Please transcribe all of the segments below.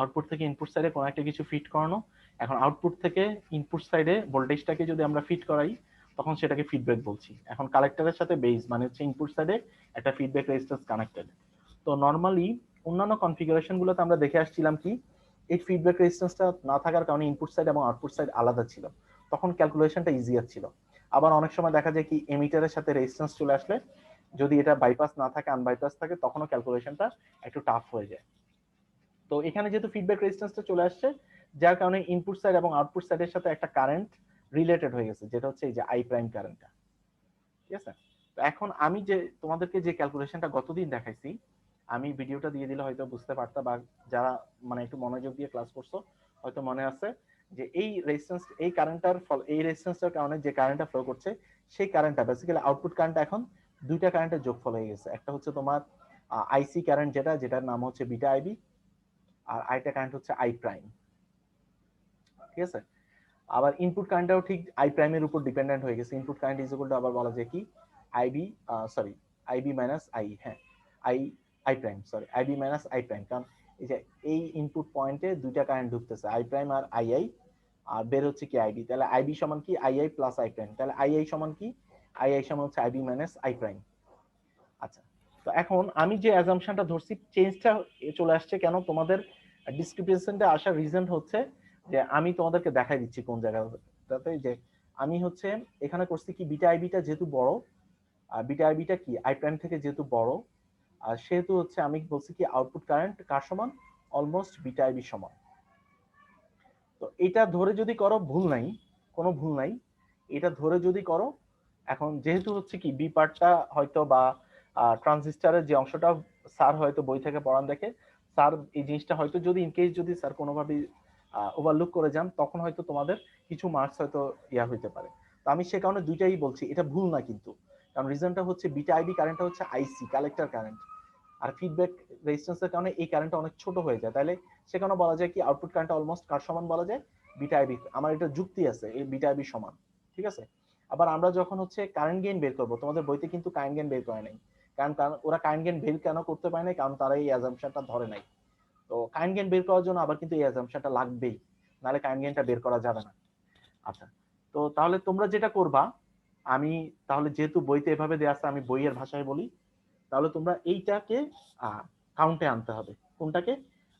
Output থেকে input সাইডে কোনো একটা কিছু ফিট করানো। এখন আউটপুট থেকে ইনপুট সাইডে ভোল্টেজটাকে যদি আমরা ফিট করাই তখন সেটাকে ফিডব্যাক বলছি। এখন কালেক্টরের সাথে বেস মানে হচ্ছে ইনপুট সাইডে একটা ফিডব্যাক রেজিস্ট্যান্স কানেক্টেড। তো নর্মালি অন্যান্য কনফিগারেশন গুলোতে আমরা দেখে আসছিলাম কি এই ফিডব্যাক রেজিস্ট্যান্সটা না থাকার কারণে ইনপুট সাইড এবং আউটপুট সাইড আলাদা ছিল, তখন ক্যালকুলেশনটা ইজিয়ার ছিল। আবার অনেক সময় দেখা যায় কি এমিটারের সাথে রেজিস্ট্যান্স চলে আসলে যদি এটা বাইপাস না থাকে আনবাইপাস থাকে তখনও ক্যালকুলেশনটা একটু টাফ হয়ে যায়। তো এখানে যেহেতু ফিডব্যাক রেজিস্ট্যান্সটা চলে আসছে যার কারণে ইনপুট সাইড এবং আউটপুট সাইডের সাথে একটা কারেন্ট রিলেটেড হয়ে গেছে, যেটা হচ্ছে এই যে আই প্রাইম কারেন্টটা। ঠিক আছে, তো এখন আমি যে তোমাদেরকে যে ক্যালকুলেশনটা গতদিন দেখাইছি, আমি ভিডিওটা দিয়ে দিলে হয়তো বুঝতে পারতা, বা যারা মানে একটু মনোযোগ দিয়ে ক্লাস করছো হয়তো মনে আছে যে এই রেজিস্ট্যান্স এই কারেন্টটার ফল এই রেজিস্ট্যান্সটার কারণে যে কারেন্টটা ফ্লো করছে সেই কারেন্টটা বেসিক্যালি আউটপুট কারেন্ট এখন দুইটা কারেন্টের যোগফল হয়ে গেছে। একটা হচ্ছে তোমার আইসি কারেন্ট যেটার নাম হচ্ছে বিটা আইবি, আর আইটা কারেন্ট হচ্ছে আই প্রাইম। ঠিক আছে, আবার ইনপুট কারেন্টটাও ঠিক আই প্রাইমের উপর ডিপেন্ডেন্ট হয়ে গেছে। Input current is equal to আবার বলা যায় কি IB sorry IB minus I, হ্যাঁ I I prime sorry IB minus I prime, কারণ এই যে এই ইনপুট পয়েন্টে দুইটা কারেন্ট ঢুকতেছে আই প্রাইম আর আই আই, আর বের হচ্ছে কি আইবি, তাহলে আইবি সমান কি I I plus I prime, তাহলে আই আই সমান কি আই আই সমান হচ্ছে আইবি মাইনাস আই প্রাইম। আচ্ছা, তো এখন আমি যে অ্যাজাম্পশনটা ধরছি চেঞ্জটা চলে আসছে কেন, তোমাদের ডিসক্রিপশনটা আসার রিজন হচ্ছে যে আমি তোমাদেরকে দেখাই দিচ্ছি কোন জায়গাটাতে, যে আমি হচ্ছে এখানে করছি কি বিটা আইবিটা যেহেতু বড়, বিটা আইবিটা কি আই প্রাইম থেকে যেহেতু বড়, আর সেহেতু হচ্ছে আমি বলছি কি আউটপুট কারেন্ট কার সমান অলমোস্ট বিটা আইবি সমান। তো এটা ধরে যদি করো ভুল নাই, কোনো ভুল নাই, এটা ধরে যদি করো, এখন যেহেতু হচ্ছে কি বি পার্টটা হয়তো বা ট্রানজিস্টারের যে অংশটা স্যার হয়তো বই থেকে পড়ান দেখে, স্যার এই জিনিসটা হয়তো যদি ইনকেস যদি স্যার কোনোভাবে ওভারলুক করে যান তখন হয়তো তোমাদের কিছু মার্কস হয়তো ইয়া হইতে পারে। তো আমি সে কারণে দুইটাই বলছি, এটা ভুল না কিন্তু, কারণ রিজনটা হচ্ছে বিটা আইবি কারেন্টটা হচ্ছে আইসি কালেক্টর কারেন্ট, আর ফিডব্যাক রেজিস্ট্যান্সের কারণে এই কারেন্টটা অনেক ছোট হয়ে যায়, তাহলে সেখানে বলা যায় কি আউটপুট কারেন্টটা অলমোস্ট কার সমান বলা যায় বিটা আইবি। আমার এটা যুক্তি আছে এই বিটা আইবি সমান। ঠিক আছে, আবার আমরা যখন হচ্ছে কারেন্ট গেইন বের করব, তোমাদের বইতে কিন্তু কারেন্ট গেইন বের করে নাই, কারণ ওরা কারেন্ট গেইন বের কেন করতে পারে না, কারণ তারা এই অ্যাজাম্পশনটা ধরে নাই। তো কারেন্ট গেইন বের করার জন্য আবার কিন্তু এই অ্যাজাম্পশনটা লাগবেই, নাহলে কারেন্ট গেইনটা বের করা যাবে না। আচ্ছা, তো তাহলে তোমরা যেটা করবা, আমি তাহলে যেহেতু বইতে এভাবে দেওয়া আছে আমি বইয়ের ভাষায় বলি, তাহলে তোমরা এইটাকে কাউন্টে আনতে হবে। কোনটাকে?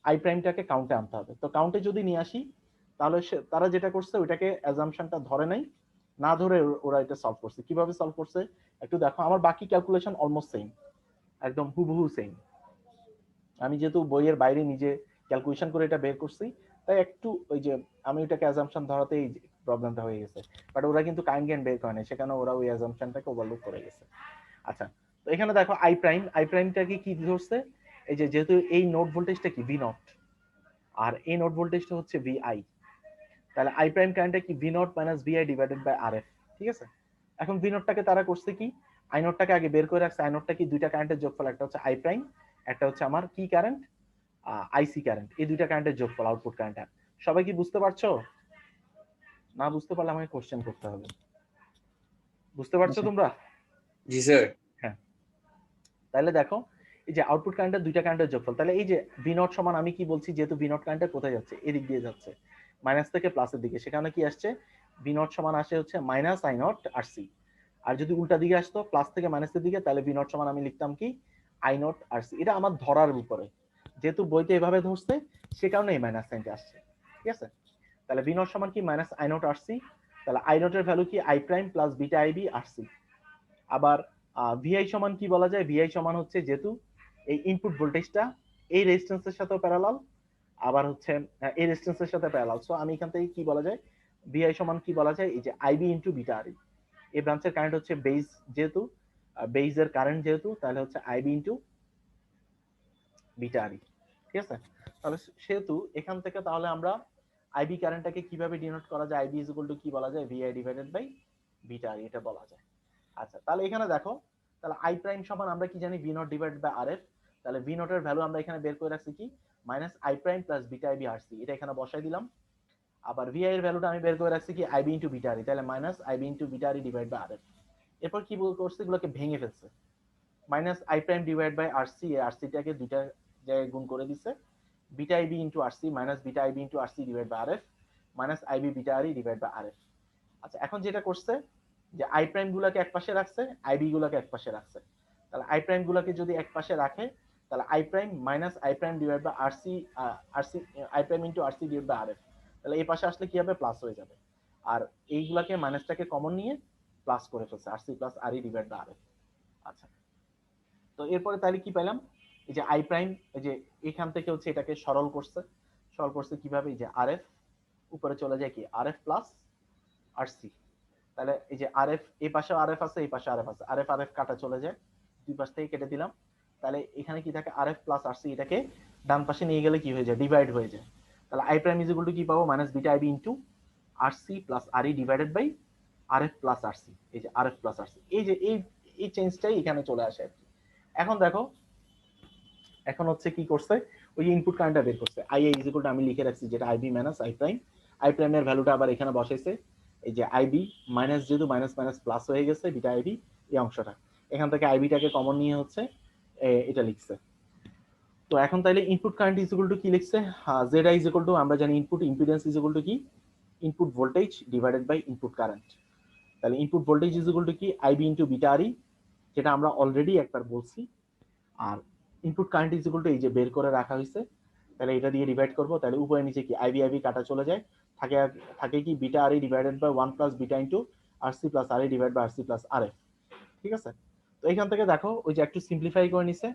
আই প্রাইমটাকে কাউন্টে আনতে হবে। তো কাউন্টে যদি নিয়ে আসি তাহলে তারা যেটা করছে ওইটাকে অ্যাজাম্পশনটা ধরে নাই, না ধরে ওরা এটা সলভ করছে। কিভাবে সলভ করছে একটু দেখো, আমার বাকি ক্যালকুলেশন অলমোস্ট সেম, একদম হুবহু সেম। আমি যেহেতু বইয়ের বাইরে নিজে ক্যালকুলেশন করে এটা বের করছি, তাই একটু ওই যে আমি ওইটাকে অ্যাজাম্পশন ধরাতেই প্রবলেমটা হয়ে গেছে। বাট ওরা কিন্তু কারেন্ট গেইন বের করে নাই, সেখানে ওরা ওই অ্যাজাম্পশনটাকে ওভারলুক করে গেছে। আচ্ছা, তো এখানে দেখো আই প্রাইমটাকে কি ধরছে, এই যে যেহেতু এই নোড ভোল্টেজটা কি ভি নট, আর এই নোড ভোল্টেজটা হচ্ছে ভি আই, তাহলে আই প্রাইম কারেন্টটা কি V not minus V I divided by R F. ঠিক আছে, এখন ভি নটটাকে তারা করছে কি আই নটটাকে আগে বের করে রাখছে। আই নটটা কি দুইটা কারেন্টের যোগফল, একটা হচ্ছে আই প্রাইম, একটা হচ্ছে আমার কি কারেন্ট আইসি কারেন্ট, এই দুইটা কারেন্টের যোগফল আউটপুট কারেন্ট। সবাই কি বুঝতে পারছো? না বুঝতে পারলে আমাকে কোশ্চেন করতে হবে। বুঝতে পারছো তোমরা? জি স্যার। হ্যাঁ, তাহলে দেখো এই যে আউটপুট কারেন্টের দুইটা কারেন্টের যোগফল, তাহলে এই যে ভি নট সমান আমি কি বলছি, যেহেতু ভি নট কারেন্টটা কোথায় যাচ্ছে এদিক দিয়ে যাচ্ছে মাইনাস থেকে প্লাসের দিকে, সেখানে কি আসছে ভি নট সমান আসে হচ্ছে minus I not R C. আর যদি উল্টা দিকে আসতো প্লাস থেকে মাইনাসের দিকে, তাহলে ভি নট সমান আমি লিখতাম কি আই নট আর সি। এটা আমার ধরার উপরে, যেহেতু বইতে এভাবে ধরছে সে কারণে এই মাইনাস সাইনটা আসছে। ঠিক আছে, তাহলে ভি নট সমান কি minus I not R C, তাহলে আই নটের ভ্যালু কি I prime plus beta IB R C. আবার ভিআই সমান কি বলা যায়, ভিআই সমান হচ্ছে যেহেতু এই ইনপুট ভোল্টেজটা এই রেজিস্ট্যান্সের সাথে প্যারালাল, আবার হচ্ছে এই রেজিস্ট্যান্সের সাথে প্যারালাল, সো আমি এখান থেকে কি বলা যায় ভিআই সমান কি বলা যায় এই যে আইবি ইনটু বিটা আর। এই ব্রাঞ্চের কারেন্ট হচ্ছে বেস, যেহেতু বেসের কারেন্ট যেহেতু, তাহলে হচ্ছে আইবি ইনটু বিটা আর। ঠিক আছে, তাহলে সেহেতু এখান থেকে তাহলে আমরা আইবি কারেন্টটাকে কিভাবে ডিনোট করা যায়, আইবি ইজ ইকুয়াল টু কি বলা যায় ভিআই ডিভাইডেড বাই বিটা আর, এটা বলা যায়। আচ্ছা, তাহলে এখানে দেখো, তাহলে আই প্রাইম সমান আমরা কি জানি V not divide by R F, তাহলে ভি নট এর ভ্যালু আমরা এখানে বের করে রাখছি কি minus I prime plus beta IB R C, এটা এখানে বসাই দিলাম। আবার ভি আই এর ভ্যালুটা আমি বের করে রাখছি কি আইবি ইনটু বিটা আর, তাহলে minus IB into beta R divide by R F. এরপর কি করছে, এগুলোকে ভেঙে ফেলছে, minus I prime divide by R C, আর সিটাকে দুইটা জায়গায় গুণ করে দিছে, beta IB into RC minus beta IB into RC divide by RF minus IB beta RE divide by RF. আচ্ছা, এখন যেটা করছে যে আই প্রাইম গুলাকে এক পাশে রাখছে, আইবি গুলাকে এক পাশে রাখছে। তাহলে আই প্রাইম গুলাকে যদি এক পাশে রাখে, তাহলে I prime minus I prime divide by RC, RC I prime into RC divide by RF. তাহলে এই পাশে আসলে কি হবে, প্লাস হয়ে যাবে। আর এইগুলাকে মাইনাসটাকে কমন নিয়ে প্লাস করে ফেলছে, RC plus RE divide by RF. আচ্ছা, তো এরপরে তাহলে কি পেলাম, এই যে আই প্রাইম, এই যে এখান থেকে হচ্ছে এটাকে সরল করছে, সরল করছে কিভাবে, এই যে আরএফ উপরে চলে যায় কি আরএফ প্লাস আরসি। তাহলে এই যে আরএফ, এই পাশে আরএফ আছে, এই পাশে আরএফ আছে, আরএফ আরএফ কাটা চলে যায়, দুই পাশ থেকে কেটে দিলাম। তাহলে এখানে কি থাকে, আরএফ প্লাস আরসি, এটাকে ডান পাশে নিয়ে গেলে কি হয়ে যায়, ডিভাইড হয়ে যায়। তাহলে I prime is equal to কি পাবো, minus beta IB into RC plus RE divided by RF plus RC. এই যে আরএফ প্লাস আরসি, এই যে এই চেঞ্জটাই এখানে চলে আসে আর কি। এখন দেখো, এখন হচ্ছে কি করছে, ওই যে ইনপুট কারেন্টটা বের করছে, আই ইজ ইকুয়াল টু আমি লিখে রাখছি যেটা IB minus I prime. I প্রাইমের ভ্যালুটা আবার এখানে বসাইছে, এই যে আইবি মাইনাস, যেহেতু মাইনাস মাইনাস প্লাস হয়ে গেছে বিটা আইবি, এই অংশটা এখান থেকে আইবিটাকে কমন নিয়ে হচ্ছে এটা লিখছে। তো এখন তাইলে input current is equal to কি লিখছে, Z I is equal to, আমরা জানি input impedance is equal to কি, input voltage divided by input current. তাহলে input voltage is equal to কি, আইবি ইনটু বিটা আরই, যেটা আমরা অলরেডি একবার বলছি। আর input current is equal to এই যে বের করে রাখা হয়েছে, তাহলে এটা দিয়ে ডিভাইড করবো, তাহলে উপরে নিচে কি আইবি আইবি কাটা চলে যায়, থাকে থাকে কি beta RE divided by 1 plus beta into RC plus RE divide by RC plus RF. ঠিক আছে, তো এখান থেকে দেখো ওই যে একটু সিম্পলিফাই করে নিছে,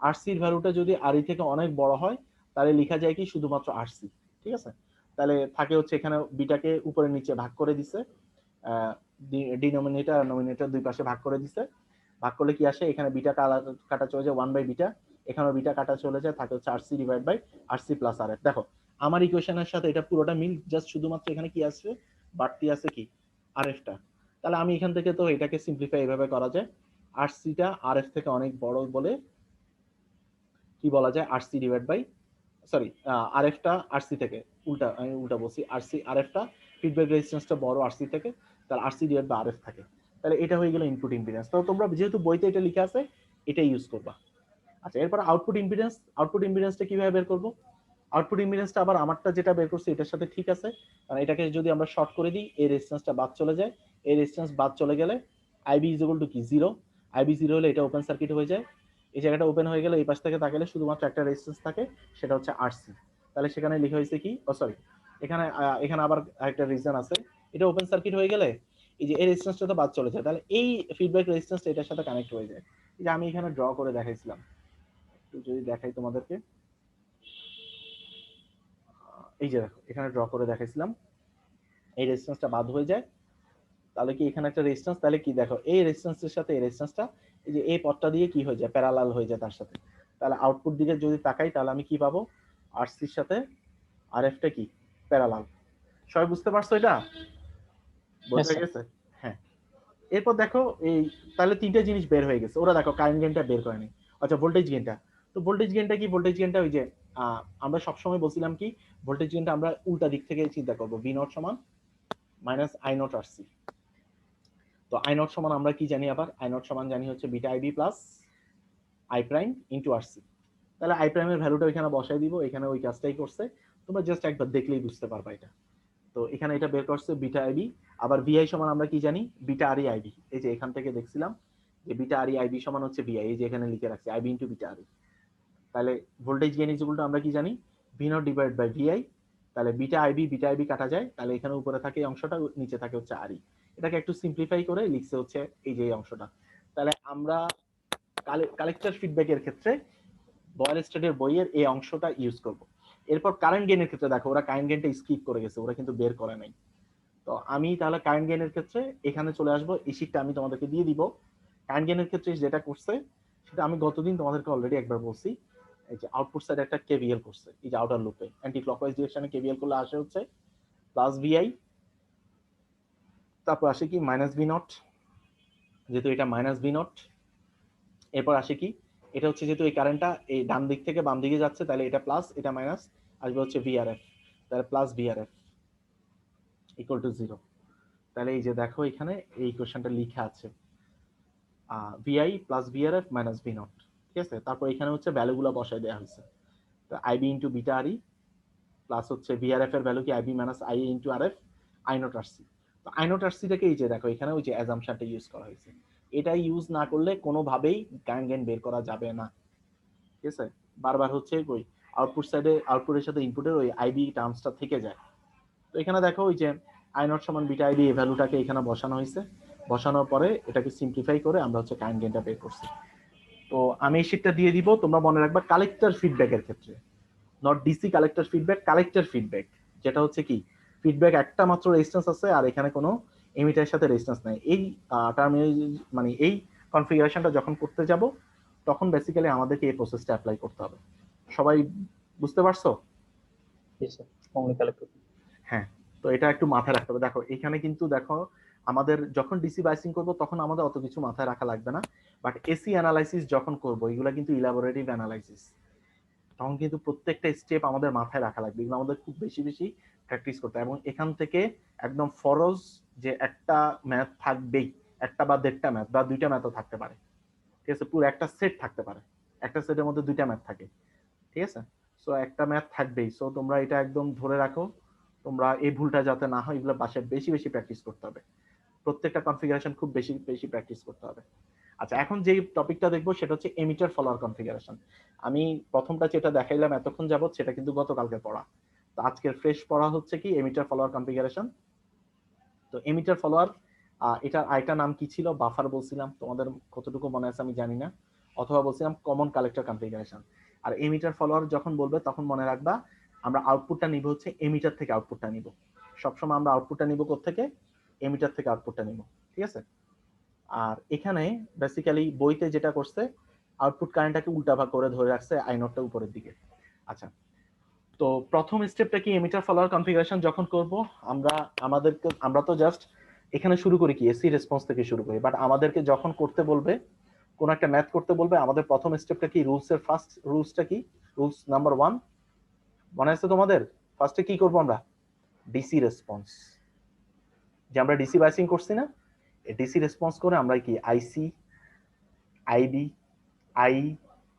আরসির ভ্যালুটা যদি আরই থেকে অনেক বড় হয় তাহলে লেখা যায় কি শুধুমাত্র আরসি। ঠিক আছে, তাহলে থাকে হচ্ছে এখানে বিটাকে উপরে নিচে ভাগ করে দিছে, ডিনোমিনেটর আর নমিনেটর দুই পাশে ভাগ করে দিছে। ভাগ করলে কি আসে, এখানে বিটা কাটা চলে যায় 1 বাই বিটা, এখানেও বিটা কাটা চলে যায়, থাকে হচ্ছে RC divide by RC plus RF. দেখো আমার ইকুয়েশনের সাথে এটা পুরোটা মিল, জাস্ট শুধুমাত্র এখানে কি আসছে, বাড়তি আছে কি আরএফটা। তাহলে আমি এখান থেকে তো এটাকে সিম্পলিফাই এভাবে করা যায়, আরসিটা আরএফ থেকে অনেক বড় বলে কি বলা যায়, আরসি ডিভাইড বাই, সরি, আরএফটা আরসি থেকে, উল্টা আমি উল্টা বলছি, আরসি আরএফটা ফিডব্যাক রেজিস্ট্যান্সটা বড় আরসি থেকে, তাহলে আরসি ডিভাইড বাই আরএফ থাকে। তাহলে এটা হয়ে গেল ইনপুট ইম্পিডেন্স। তো তোমরা যেহেতু বইতে এটা লেখা আছে এটাই ইউজ করবা। আচ্ছা, এরপর আউটপুট ইম্পিডেন্স, আউটপুট ইম্পিডেন্সটা কিভাবে বের করব, আউটপুট ইম্পিডেন্সটা আবার আমারটা যেটা বের করছি এটার সাথে ঠিক আছে, কারণ এটাকে যদি আমরা শর্ট করে দিই এই রেজিস্ট্যান্সটা বাদ চলে যায়, এই রেজিস্ট্যান্স বাদ চলে গেলে আইবি ইজ ইকুয়াল টু কি জিরো, আইবি জিরো হলে এটা ওপেন সার্কিট হয়ে যায়, এই জায়গাটা ওপেন হয়ে গেলে এই পাশ থেকে তাকালে শুধুমাত্র একটা রেজিস্ট্যান্স থাকে, সেটা হচ্ছে আরসি। তাহলে সেখানে লেখা হয়েছে কি, ও সরি, এখানে এখানে আবার একটা রিজন আছে, এটা ওপেন সার্কিট হয়ে গেলে এই যে এই রেজিস্ট্যান্সটা তো বাদ চলে যায়, তাহলে এই ফিডব্যাক রেজিস্ট্যান্সটা এটার সাথে কানেক্ট হয়ে যায়। এই যে আমি এখানে ড্র করে দেখাইছিলাম, একটু যদি দেখাই তোমাদেরকে, এই যে দেখো এখানে ড্র করে দেখাইছিলাম, এই রেজিস্ট্যান্সটা বাদ হয়ে যায়, তাহলে কি এখানে একটা রেজিস্ট্যান্স, তাহলে কি দেখো এই রেজিস্ট্যান্সের সাথে এই রেজিস্ট্যান্সটা এই যে এই পথটা দিয়ে কি হয়ে যায়, প্যারালাল হয়ে যায় তার সাথে। তাহলে আউটপুট দিকে যদি তাকাই তাহলে আমি কি পাবো, আরসির সাথে আরএফটা কি প্যারালাল। সবাই বুঝতে পারছো এটা, বোঝা গেছে? হ্যাঁ, এরপর দেখো এই, তাহলে তিনটা জিনিস বের হয়ে গেছে, ওরা দেখো কারেন্ট গেইনটা বের করেনি। আচ্ছা, ভোল্টেজ গেইনটা, তো ভোল্টেজ গেইনটা কি, ভোল্টেজ গেইনটা ওই যে আমরা সবসময় বলছিলাম কি, ভোল্টেজ গেইনটা আমরা উল্টা দিক থেকে চিন্তা করবো, ভি নট সমান মাইনাস আই নট আরসি। তো আই নট সমান আমরা কি জানি, আবার আই নট সমান জানি হচ্ছে beta IB plus I prime into RC. তাহলে আই প্রাইমের ভ্যালুটা এখানে বসাই দিব, এখানে ওই কাজটাই করছে, তোমরা জাস্ট একবার দেখলেই বুঝতে পারবা এটা। তো এখানে এটা বের করছে বিটা আইবি, আবার ভিআই সমান আমরা কি জানি, বিটা আরই আইবি, এই যে এখান থেকে দেখছিলাম যে বিটা আরই আইবি সমান হচ্ছে ভিআই, এই যে এখানে লিখে রাখছি আইবি ইনটু বিটা আরই। তাহলে voltage gain is equal to আমরা কি জানি, V not divide by VI, তাহলে বিটা আইবি কাটা যায়, তাহলে এখানে উপরে থাকে এই অংশটা, নিচে থাকে হচ্ছে আরই। এটাকে একটু সিম্পলিফাই করে লিখছে হচ্ছে এই যে এই অংশটা। তাহলে আমরা কালেক্টর ফিডব্যাকের ক্ষেত্রে বয়েল স্টেটের বইয়ের এই অংশটা ইউজ করব। এরপর কারেন্ট গেইনের ক্ষেত্রে দেখো ওরা কারেন্ট গেইনটা স্কিপ করে গেছে, ওরা কিন্তু বের করে নাই। তো আমি তাহলে কারেন্ট গেইনের ক্ষেত্রে এখানে চলে আসবো, এই শীটটা আমি তোমাদেরকে দিয়ে দিব। কারেন্ট গেইনের ক্ষেত্রে যেটা করছে সেটা আমি গতদিন তোমাদেরকে অলরেডি একবার বলছি, এই যে আউটপুট সাইডে একটা কেভিএল করছে, এই যে আউটার লুপে অ্যান্টি ক্লকওয়াইজ ডিরেকশনে কেভিএল করলে আসে হচ্ছে প্লাস ভিআই, তারপর আসে কি মাইনাস ভি নট, যেহেতু এটা মাইনাস ভি নট, এরপর আসে কি, এটা হচ্ছে যেহেতু এই কারেন্টটা এই ডান দিক থেকে বাম দিকে যাচ্ছে, তাহলে এটা প্লাস এটা মাইনাস, আসবে হচ্ছে ভিআরএফ, তাহলে plus VRF equal to zero. তাহলে এই যে দেখো এখানে এই ইকুয়েশনটা লেখা আছে VI plus VRF minus V not. ঠিক আছে, তারপর এখানে হচ্ছে ভ্যালুগুলো বসাই দেওয়া হয়েছে, তো IB into beta RE plus হচ্ছে ভিআরএফ এর ভ্যালু কি IB minus I into RF I not RC. তো আই নট আরসিটাকে এই যে দেখো এখানে ওই যে অ্যাজাম্পশনটা ইউজ করা হয়েছে, এটা ইউজ না করলে কোনোভাবেই কারেন্ট গেইন বের করা যাবে না। ঠিক আছে, বারবার হচ্ছে ওই আউটপুট সাইডে আউটপুটের সাথে ইনপুটের ওই আইবি টার্মসটা থেকে যায়। তো এখানে দেখো ওই যে আই নট সমান বিটা আইবি এই ভ্যালুটাকে এখানে বসানো হয়েছে, বসানোর পরে এটাকে সিম্পলিফাই করে আমরা হচ্ছে কারেন্ট গেইনটা বের করছি। তো আমি এই শীটটা দিয়ে দিব, তোমরা মনে রাখবা কালেক্টর ফিডব্যাকের ক্ষেত্রে, not DC collector feedback, collector feedback যেটা হচ্ছে কি ফিডব্যাক একটা মাত্র রেজিস্ট্যান্স আছে আর এখানে কোনো এমিটারের সাথে রেজিস্ট্যান্স নাই। এই টার্মিনোলজি মানে এই কনফিগারেশনটা যখন করতে যাব তখন বেসিক্যালি আমাদেরকে এই প্রসেসটা অ্যাপ্লাই করতে হবে। সবাই বুঝতে পারছো? হ্যাঁ, তো এটা একটু মাথায় রাখতে হবে। দেখো এখানে কিন্তু দেখো আমাদের যখন ডিসি বাইসিং করব তখন আমাদের অত কিছু মাথায় রাখা লাগবে না, বাট এসি অ্যানালাইসিস যখন করব এগুলা কিন্তু ইলাবোরেটিভ অ্যানালাইসিস, তখন কিন্তু প্রত্যেকটা স্টেপ আমাদের মাথায় রাখা লাগবে, এগুলো আমাদের খুব বেশি বেশি প্র্যাকটিস করতে হবে। এবং এখান থেকে একদম ফরজ যে একটা ম্যাথ থাকবেই, একটা বা দেড়টা ম্যাথ বা দুইটা ম্যাথও থাকতে পারে, ঠিক আছে, পুরো একটা সেট থাকতে পারে, একটা সেটের মধ্যে দুইটা ম্যাথ থাকে, ঠিক আছে, সো একটা ম্যাথ থাকবেই। সো তোমরা এটা একদম ধরে রাখো, তোমরা এই ভুলটা যাতে না হয় এগুলো বাসায় বেশি বেশি প্র্যাকটিস করতে হবে, প্রত্যেকটা কনফিগারেশন খুব বেশি বেশি প্র্যাকটিস করতে হবে। আচ্ছা, এখন যে টপিকটা দেখবো সেটা হচ্ছে এমিটার ফলোয়ার কনফিগারেশন। আমি প্রথমটা যেটা দেখাইলাম এতক্ষণ যাবত সেটা কিন্তু গতকালকে পড়া, তো আজকের ফ্রেশ পড়া হচ্ছে কি এমিটার ফলোয়ার কনফিগারেশন। তো এমিটার ফলোয়ার এটার আরেকটা নাম কি ছিল, বাফার বলছিলাম, তোমাদের কতটুকু মনে আছে আমি জানি না, অথবা বলছিলাম কমন কালেক্টর কনফিগারেশন। আর এমিটার ফলোয়ার যখন বলবে তখন মনে রাখবা আমরা আউটপুটটা নিব হচ্ছে এমিটার থেকে আউটপুটটা নিব, সবসময় আমরা আউটপুটটা নিব কোত্থেকে, এমিটার থেকে আউটপুটটা নিব, ঠিক আছে। আর এখানে বেসিক্যালি বইতে যেটা করছে আউটপুট কারেন্টটাকে উল্টাভাগ করে ধরে রাখছে আই নটটা উপরের দিকে। আচ্ছা, তো প্রথম স্টেপটা কি এমিটার ফলোয়ার কনফিগারেশন যখন করব আমরা তো জাস্ট এখানে শুরু করি কি এসি রেসপন্স থেকে শুরু করি, বাট আমাদেরকে যখন করতে বলবে কোন একটা ম্যাথ করতে বলবে আমাদের প্রথম স্টেপটা কি, রুলসের ফার্স্ট রুলসটা কি, রুলস নাম্বার 1 মনে আছে তোমাদের? ফার্স্টে কি করব আমরা, ডিসি রেসপন্স, যে আমরা ডিসি বাইসিং করছি না, ডিসি রেসপন্স করে আমরা কি আইসি আইবি আই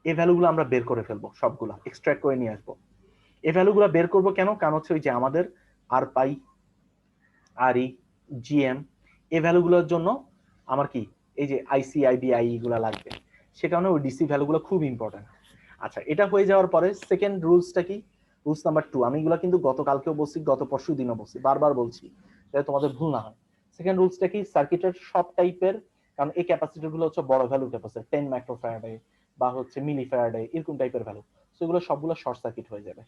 এই ভ্যালুগুলো আমরা বের করে ফেলবো, সবগুলা এক্সট্রাক্ট করে নিয়ে আসবো। এই ভ্যালুগুলো বের করবো কেন, কারণ হচ্ছে ওই যে আমাদের আর পাই আর ই জিএম এই ভ্যালুগুলোর জন্য আমার কি এই যে আইসি আইবি আই এগুলা লাগবে, সে কারণে ওই ডিসি ভ্যালুগুলো খুব ইম্পর্টেন্ট। আচ্ছা, এটা হয়ে যাওয়ার পরে সেকেন্ড রুলসটা কি, রুলস নাম্বার 2, আমি এগুলো কিন্তু গতকালকেও বলছি, গত পরশু দিনও বলছি, বারবার বলছি যাতে তোমাদের ভুল না হয়। সেকেন্ড রুলসটা কি, সার্কিটের সব টাইপের, কারণ এই ক্যাপাসিটর গুলো হচ্ছে বড় ভ্যালু ক্যাপাসিটর 10 মাইক্রোফ্যারাডে বা হচ্ছে মিলিফ্যারাডে এরকম টাইপের ভ্যালু, সেগুলো সবগুলো শর্ট সার্কিট হয়ে যাবে,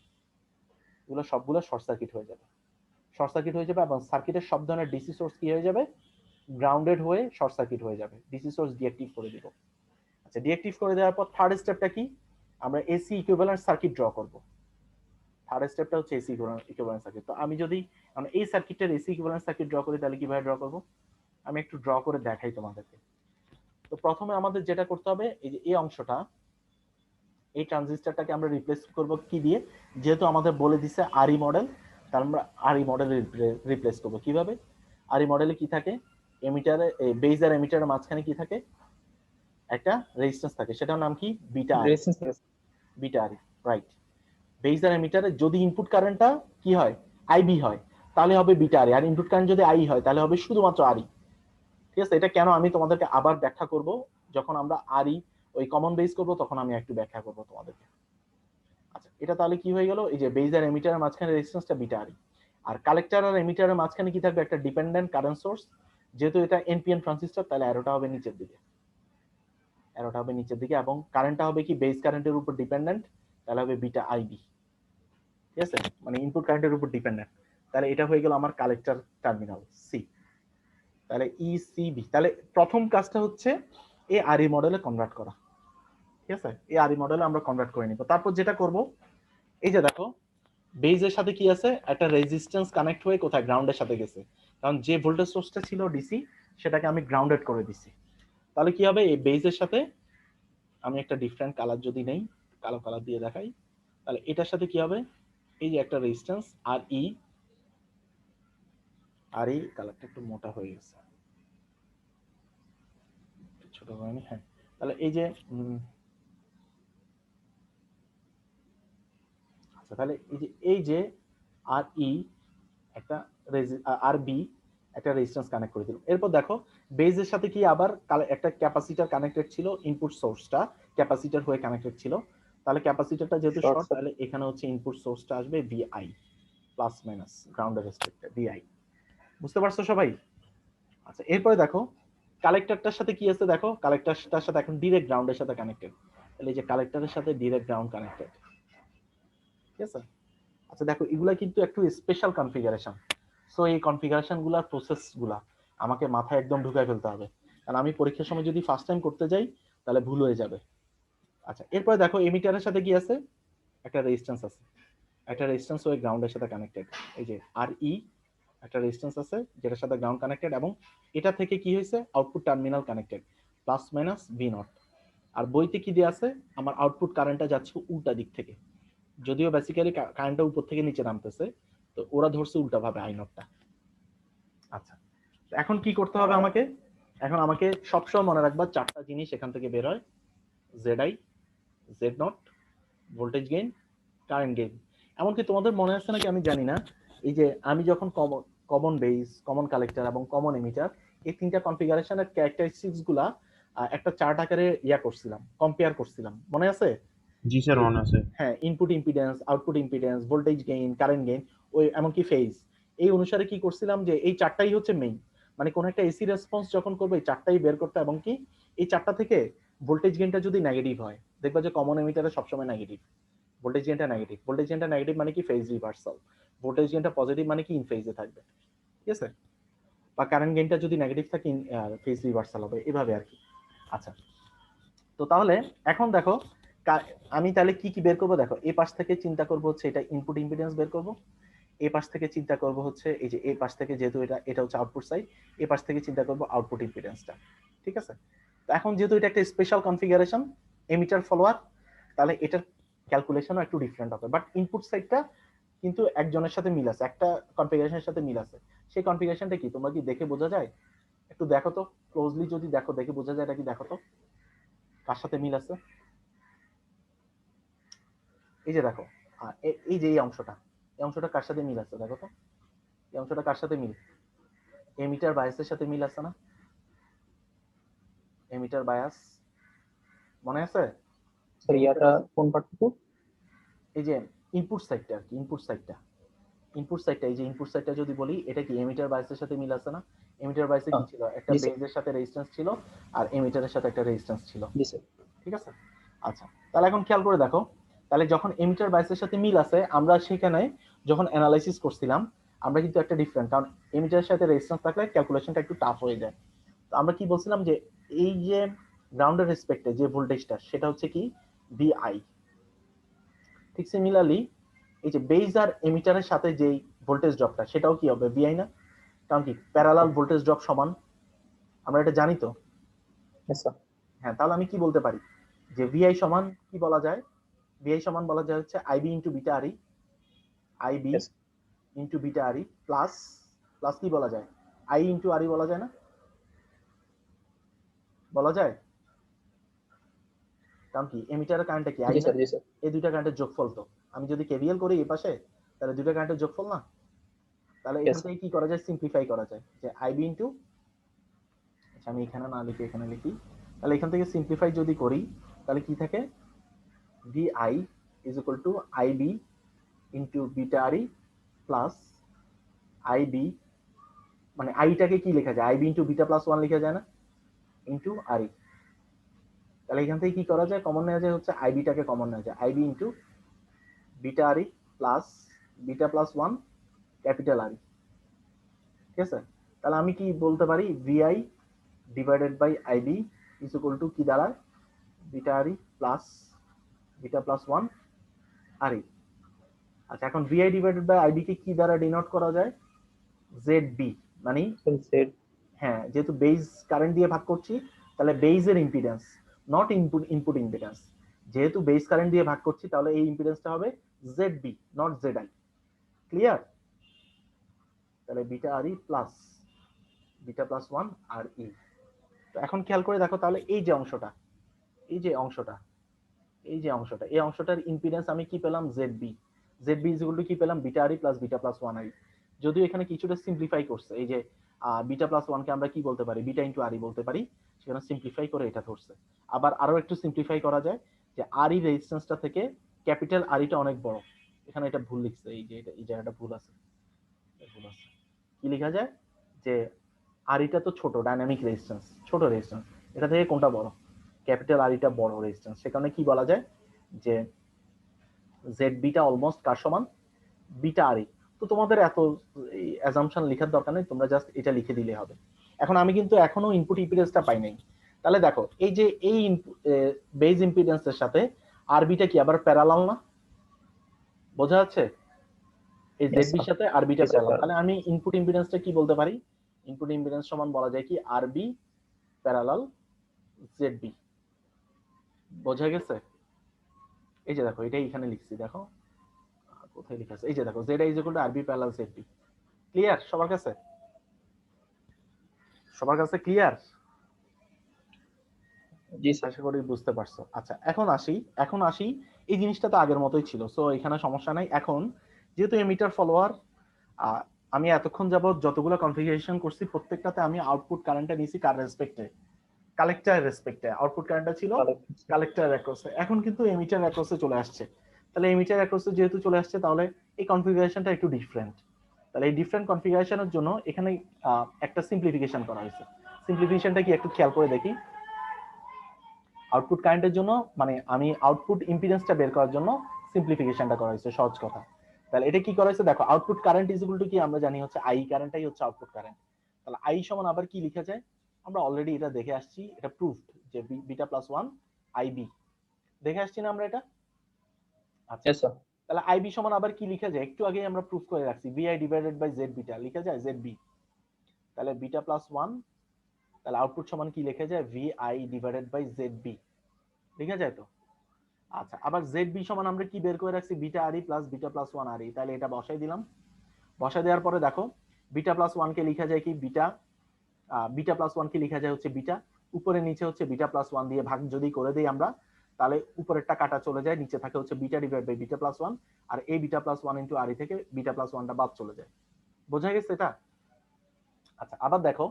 এগুলো সবগুলো শর্ট সার্কিট হয়ে যাবে, শর্ট সার্কিট হয়ে যাবে। এবং সার্কিটের সব ধরনের ডিসি সোর্স কি হয়ে যাবে, গ্রাউন্ডেড হয়ে শর্ট সার্কিট হয়ে যাবে, ডিসি সোর্স ডিঅ্যাক্টিভ করে দিব। আচ্ছা, ডিঅ্যাক্টিভ করে দেওয়ার পর থার্ড স্টেপটা কি, আমরা এসি ইকুইভ্যালেন্ট সার্কিট ড্র করব। থার্ড স্টেপটা হচ্ছে এসি ইকুইভ্যালেন্ট সার্কিট। তো আমি যদি আমরা এই সার্কিটের এসি ইকুইভ্যালেন্ট সার্কিট ড্র করি তাহলে কিভাবে ড্র করব, আমি একটু ড্র করে দেখাই তোমাদেরকে। তো প্রথমে আমাদের যেটা করতে হবে এই যে এই অংশটা, এই ট্রানজিস্টরটাকে আমরা রিপ্লেস করব কি দিয়ে, যেহেতু আমাদের বলে দিছে আরই মডেল, তার আমরা আরই মডেল রিপ্লেস করব কিভাবে। আরই মডেলে কি থাকে, এমিটারে বেজ আর এমিটারের মাঝখানে কি থাকে, একটা রেজিস্ট্যান্স থাকে, সেটার নাম কি বিটা আর, বিটা আর, রাইট। বেজ আর এমিটারে যদি ইনপুট কারেন্টটা কি হয় আইবি হয় তাহলে হবে বিটা আর, আর ইনপুট কারেন্ট যদি আই হয় তাহলে হবে শুধুমাত্র আরই, ঠিক আছে। এটা কেন আমি তোমাদেরকে আবার ব্যাখ্যা করব, যখন আমরা আরই ওই কমন বেস করব তখন আমি একটু ব্যাখ্যা করব তোমাদেরকে। আচ্ছা, এটা তাহলে কি হয়ে গেল, এই যে বেজ আর এমিটারের মাঝখানে রেজিস্ট্যান্সটা বিটা আরই, আর কালেক্টর আর এমিটারের মাঝখানে কি থাকবে, একটা ডিপেন্ডেন্ট কারেন্ট সোর্স, যেহেতু এটা এনপিএন ট্রানজিস্টর তাহলে অ্যারোটা হবে নিচের দিকে, অ্যারোটা হবে নিচের দিকে, এবং কারেন্টটা হবে কি বেস কারেন্টের উপর ডিপেন্ডেন্ট, তাহলে হবে বিটা আইবি, ঠিক আছে, মানে ইনপুট কারেন্টের উপর ডিপেন্ডেন্ট। তাহলে এটা হয়ে গেল আমার কালেক্টর টার্মিনাল সি, তাহলে ইসিবি। তাহলে প্রথম কাজটা হচ্ছে এই আরই মডেলে কনভার্ট করা, ঠিক আছে, এই আরই মডেলে আমরা কনভার্ট করে নিব। তারপর যেটা করব, এই যে দেখো বেজের সাথে কি আছে, একটা রেজিস্ট্যান্স কানেক্ট হয়ে কোথায় গ্রাউন্ডের সাথে গেছে, কারণ যে ভোল্টেজ সোর্সটা ছিল ডিসি সেটাকে আমি গ্রাউন্ডেড করে দিছি। তাহলে কি হবে, এই বেজের সাথে আমি একটা ডিফারেন্ট কালার যদি নেই, কালো কালার দিয়ে দেখাই, তাহলে এটার সাথে কি হবে, এই যে একটা রেজিস্ট্যান্স আর ই, আর এই কালারটা একটু মোটা হয়ে গেছে, ছোট হয়নি, হ্যাঁ। তাহলে এই যে আচ্ছা, তাহলে এই যে আর ই একটা আর বি একটা রেজিস্ট্যান্স কানেক্ট করে দিলাম। এরপর দেখো বেজের সাথে কি আবার একটা ক্যাপাসিটর কানেক্টেড ছিল, ইনপুট সোর্সটা ক্যাপাসিটর হয়ে কানেক্টেড ছিল। তাহলে ক্যাপাসিটরটা যেহেতু শর্ট, তাহলে এখানে হচ্ছে ইনপুট সোর্সটা আসবে ভিআই প্লাস মাইনাস গ্রাউন্ডের রেসপেক্টে ভিআই। বুঝতে পারছো সবাই? আচ্ছা, এরপরে দেখো কালেক্টরটার সাথে কি আছে, দেখো কালেক্টরটার সাথে এখন ডিরেক্ট গ্রাউন্ডের সাথে কানেক্টেড। তাহলে এই যে কালেক্টরের সাথে ডিরেক্ট গ্রাউন্ড কানেক্টেড, ঠিক আছে? আচ্ছা দেখো, এগুলা কিন্তু একটু স্পেশাল কনফিগারেশন। সো এই কনফিগারেশন গুলা, প্রসেস গুলা আমাকে মাথায় একদম ঢুকায় ফেলতে হবে, কারণ আমি পরীক্ষার সময় যদি ফার্স্ট টাইম করতে যাই তাহলে ভুল হয়ে যাবে। আচ্ছা, এরপরে দেখো এমিটারের সাথে কি আছে, একটা রেজিস্ট্যান্স আছে, একটা রেজিস্ট্যান্স ওই গ্রাউন্ডের সাথে কানেক্টেড। এই যে আর ই একটা রেজিস্ট্যান্স আছে যেটার সাথে গ্রাউন্ড কানেক্টেড, এবং এটা থেকে কি হয়েছে output terminal connected plus minus V naught. আর বইতে কি দেওয়া আছে, আমার আউটপুট কারেন্টটা যাচ্ছে উল্টা দিক থেকে, যদিও বেসিক্যালি কারেন্টটা উপর থেকে নিচে নামতেছে, তো ওরা ধরছে উল্টা ভাবে আই নটটা। আচ্ছা, এখন কি করতে হবে আমাকে, এখন আমাকে সবসময় মনে রাখবা চারটা জিনিস এখান থেকে বের হয়, Z I, z nought, voltage gain, current gain. এমনকি তোমাদের মনে আছে নাকি আমি জানি না, এই যে আমি যখন কমন বেস, কমন কালেক্টর এবং কমন এমিটার, এই তিনটা কনফিগারেশনের ক্যারেক্টারিস্টিক্স গুলা একটা চার্ট আকারে করছিলাম, কম্পেয়ার করছিলাম, মনে আছে? জি স্যার, মনে আছে। হ্যাঁ, input impedance, output impedance, voltage gain, current gain, ওই এমনকি ফেজ, এই অনুসারে কি করছিলাম যে এই চারটাই হচ্ছে মেইন, মানে কোন একটা এসি রেসপন্স যখন করবে এই চারটাই বের করতে, এবং কি এই চারটা থেকে ভোল্টেজ গেইনটা যদি নেগেটিভ হয়, দেখবা যে কমন এমিটারে সবসময় নেগেটিভ, ভোল্টেজ গেইনটা নেগেটিভ, ভোল্টেজ গেইনটা নেগেটিভ মানে কি ফেজ রিভার্সাল, ভোল্টেজ গেইনটা পজিটিভ মানে কি ইন ফেজে থাকবে, ঠিক আছে? বা কারেন্ট গেইনটা যদি নেগেটিভ থাকে ফেজ রিভার্সাল হবে, এভাবে আর কি। আচ্ছা, তো তাহলে এখন দেখো আমি তাহলে কি কি বের করবো, দেখো এই পাশ থেকে চিন্তা করবো হচ্ছে এটা ইনপুট ইম্পিডেন্স বের করবো, এই পাশ থেকে চিন্তা করব হচ্ছে এই যে এই পাশ থেকে, যেহেতু এটা হচ্ছে আউটপুট সাইড, এই পাশ থেকে চিন্তা করব আউটপুট ইম্পিডেন্সটা, ঠিক আছে? তো এখন যেহেতু এটা একটা স্পেশাল কনফিগারেশন এমিটার ফলোয়ার, তাহলে এটার ক্যালকুলেশনও একটু ডিফারেন্ট হবে, বাট ইনপুট সাইডটা কিন্তু একজনের সাথে মিল আছে, একটা কনফিগারেশনের সাথে মিল আছে। সেই কনফিগারেশনটা কি তোমরা কি দেখে বোঝা যায়? একটু দেখো তো ক্লোজলি, যদি দেখো দেখে বোঝা যায় এটা কি, দেখো তো কার সাথে মিল আছে। এই যে দেখো, এই যে এই অংশটা কার সাথে মিল আছে দেখো তো, এই অংশটা কার সাথে মিল, এমিটার বায়াসের সাথে মিল আছে না? এমিটার বায়াস মনে আছে? স্যার ইয়াটা কোন পার্টটুকু? এই যে ইনপুট সাইডটা আর কি, ইনপুট সাইডটা এই যে ইনপুট সাইডটা যদি বলি, এটা কি এমিটার বায়াসের সাথে মিল আছে না? এমিটার বায়াসে কি ছিল, একটা বেজের সাথে রেজিস্ট্যান্স ছিল আর এমিটারের সাথে একটা রেজিস্ট্যান্স ছিল, ঠিক আছে? আচ্ছা, তাহলে এখন খেয়াল করে দেখো, তাহলে যখন এমিটার বায়াসের সাথে মিল আছে, আমরা সেখানে যখন অ্যানালাইসিস করছিলাম আমরা কিন্তু একটা ডিফারেন্ট, কারণ এমিটারের সাথে রেজিস্ট্যান্স থাকলে ক্যালকুলেশনটা একটু টাফ হয়ে যায়। তো আমরা কি বলছিলাম যে এই যে গ্রাউন্ডের রেসপেক্টে যে ভোল্টেজটা সেটা হচ্ছে কি ভিআই। ঠিক সিমিলারলি এই যে বেজ আর এমিটারের সাথে যেই ভোল্টেজ ড্রপটা সেটাও কি হবে ভিআই না? কারণ কি প্যারালাল ভোল্টেজ ড্রপ সমান, আমরা এটা জানি তো। হ্যাঁ, তাহলে আমি কি বলতে পারি যে ভিআই সমান কি বলা যায়, ভিআই সমান বলা যায় হচ্ছে IB into beta RE, IB into beta RE plus plus কি বলা যায়, আই ইন্টু আরই বলা যায় না? বলা যায়, কারণ কি এমিটারের কারেন্টটা কি আই না? এই দুইটা কারেন্টের যোগফল। তো আমি যদি কেভিএল করি এই পাশে, তাহলে দুইটা কারেন্টের যোগফল না? তাহলে এখান থেকে কি করা যায়, সিম্পলিফাই করা যায় যে আইবি ইন্টু, আচ্ছা আমি এখানে না লিখে এখানে লিখি, তাহলে এখান থেকে সিম্পলিফাই যদি করি তাহলে কি থাকে, VI is equal to IB into beta RE plus IB, মানে আইটাকে কি লেখা যায়, IB into beta plus one লেখা যায় না, ইন্টু আরই। তাহলে এখান থেকে কি করা যায়, কমন নেওয়া যায় হচ্ছে আইবিটাকে কমন নেওয়া যায়, IB into beta RE plus beta plus one capital RE, ঠিক আছে? তাহলে আমি কি বলতে পারি, VI divided by IB is equal to কি দাঁড়ায়, beta RE plus beta plus one আরই। আচ্ছা, এখন ভিআই ডিভাইডেড বাই আইবি কে কি দ্বারা ডিনোট করা যায়, জেড বি, মানে হ্যাঁ যেহেতু বেজ কারেন্ট দিয়ে ভাগ করছি তাহলে বেজের ইম্পিডেন্স, নট ইনপুট ইম্পিডেন্স, যেহেতু বেজ কারেন্ট দিয়ে ভাগ করছি তাহলে এই ইম্পিডেন্সটা হবে Z B not Z I. Clear? তাহলে beta R E plus beta plus one R E. তো এখন খেয়াল করে দেখো, তাহলে এই যে অংশটা, এই যে অংশটা, এই যে অংশটা, এই অংশটার ইম্পিডেন্স আমি কি পেলাম, Z B. Z B is equal to কি পেলাম, বিটা আরি প্লাস বিটা প্লাস ওয়ান আরি। যদিও এখানে কিছুটা সিম্পলিফাই করছে, এই যে বিটা প্লাস ওয়ানকে আমরা কি বলতে পারি, বিটা ইন্টু আরি বলতে পারি, সেখানে সিম্পলিফাই করে এটা ধরছে। আবার আরো একটু সিম্পলিফাই করা যায় যে আরি রেজিস্ট্যান্সটা থেকে ক্যাপিটাল আরিটা অনেক বড়। এখানে এটা ভুল লিখছে, এই যে এই জায়গাটা ভুল আছে, ভুল আছে। কি লেখা যায় যে আরিটা তো ছোট, ডাইনামিক রেজিস্ট্যান্স, ছোট রেজিস্ট্যান্স, এটা থেকে কোনটা বড়, ক্যাপিটাল আরিটা বড় রেজিস্ট্যান্স। সেখানে কি বলা যায় যে জেড বিটা অলমোস্ট কার সমান, বিটা আরই। তো তোমাদের এত অ্যাজাম্পশন লেখার দরকার নেই, তোমরা জাস্ট এটা লিখে দিলে হবে। এখন আমি কিন্তু এখনো ইনপুট ইম্পিডেন্সটা পাই নাই। তাহলে দেখো এই যে এই বেজ ইম্পিডেন্সের সাথে আরবিটা কি আবার প্যারালাল না, বোঝা যাচ্ছে? এই Yes, জেড বির sir. সাথে আরবিটা Yes, sir. প্যারালাল। তাহলে আমি ইনপুট ইম্পিডেন্সটা কি বলতে পারি, ইনপুট ইম্পিডেন্স সমান বলা যায় কি আরবি প্যারালাল জেড বি। বোঝা গেছে? এই যে দেখো এটাই এখানে লিখছি, দেখো কোথায় লেখা আছে, এই যে দেখো Z I is equal two আরবি প্যারালাল জেড বি। ক্লিয়ার সবার কাছে? সবার কাছে ক্লিয়ার? জি স্যার। আশা করি বুঝতে পারছো। আচ্ছা এখন আসি এই জিনিসটা তো আগের মতোই ছিল, সো এখানে সমস্যা নাই। এখন যেহেতু এমিটার ফলোয়ার, আমি এতক্ষণ যাবত যতগুলো কনফিগারেশন করছি প্রত্যেকটাতে আমি আউটপুট কারেন্টটা নিয়েছি কার রেসপেক্টে, কালেক্টর রেসপেক্টে। আউটপুট কারেন্টটা ছিল কালেক্টর অ্যাক্রসে, এখন কিন্তু এমিটার অ্যাক্রসে চলে আসছে। তাহলে এমিটার অ্যাক্রসে যেহেতু চলে আসছে, তাহলে এই কনফিগারেশনটা একটু ডিফারেন্ট। তাহলে এই ডিফারেন্ট কনফিগারেশনের জন্য এখানে একটা সিম্পলিফিকেশন করা হয়েছে। সিম্পলিফিকেশনটা কি একটু খেয়াল করে দেখি। আউটপুট কারেন্টের জন্য, মানে আমি আউটপুট ইম্পিডেন্সটা বের করার জন্য সিম্পলিফিকেশনটা করা হয়েছে, সহজ কথা। তাহলে এটা কি করা হয়েছে দেখো, output current is equal to কি আমরা জানি হচ্ছে আই কারেন্টটাই হচ্ছে আউটপুট কারেন্ট। তাহলে আই সমান আবার কি লেখা যায়, আমরা অলরেডি এটা দেখে আসছি, এটা প্রুফড যে বিটা প্লাস ওয়ান আইবি, দেখে আসছি না আমরা এটা? আচ্ছা, Yes, sir. তাহলে আইবি সমান আবার কি লেখা যায়, একটু আগে আমরা প্রুফ করে রাখছি, VI divided by Z beta লেখা যায় জেড বি। তাহলে বিটা প্লাস ওয়ান, তাহলে আউটপুট সমান কি লেখা যায়, VI divided by Z B লেখা যায় তো। আচ্ছা, আবার জেড বি সমান আমরা কি বের করে রাখছি, beta RE plus beta plus one আরই। তাহলে এটা বসাই দিলাম। বসাই দেওয়ার পরে দেখো বিটা প্লাস ওয়ান কে লিখা যায় কি বিটা, বিটা প্লাস ওয়ান কে লিখা যায় হচ্ছে বিটা, উপরে নিচে হচ্ছে বিটা প্লাস ওয়ান দিয়ে ভাগ যদি করে দিই আমরা, তাহলে উপরেরটা কাটা চলে যায়, নিচে থাকে হচ্ছে beta divide by beta plus one, আর এই বিটা প্লাস ওয়ান ইন্টু আরই থেকে বিটা প্লাস ওয়ানটা বাদ চলে যায়। বোঝা গেছে এটা? আচ্ছা, আবার দেখো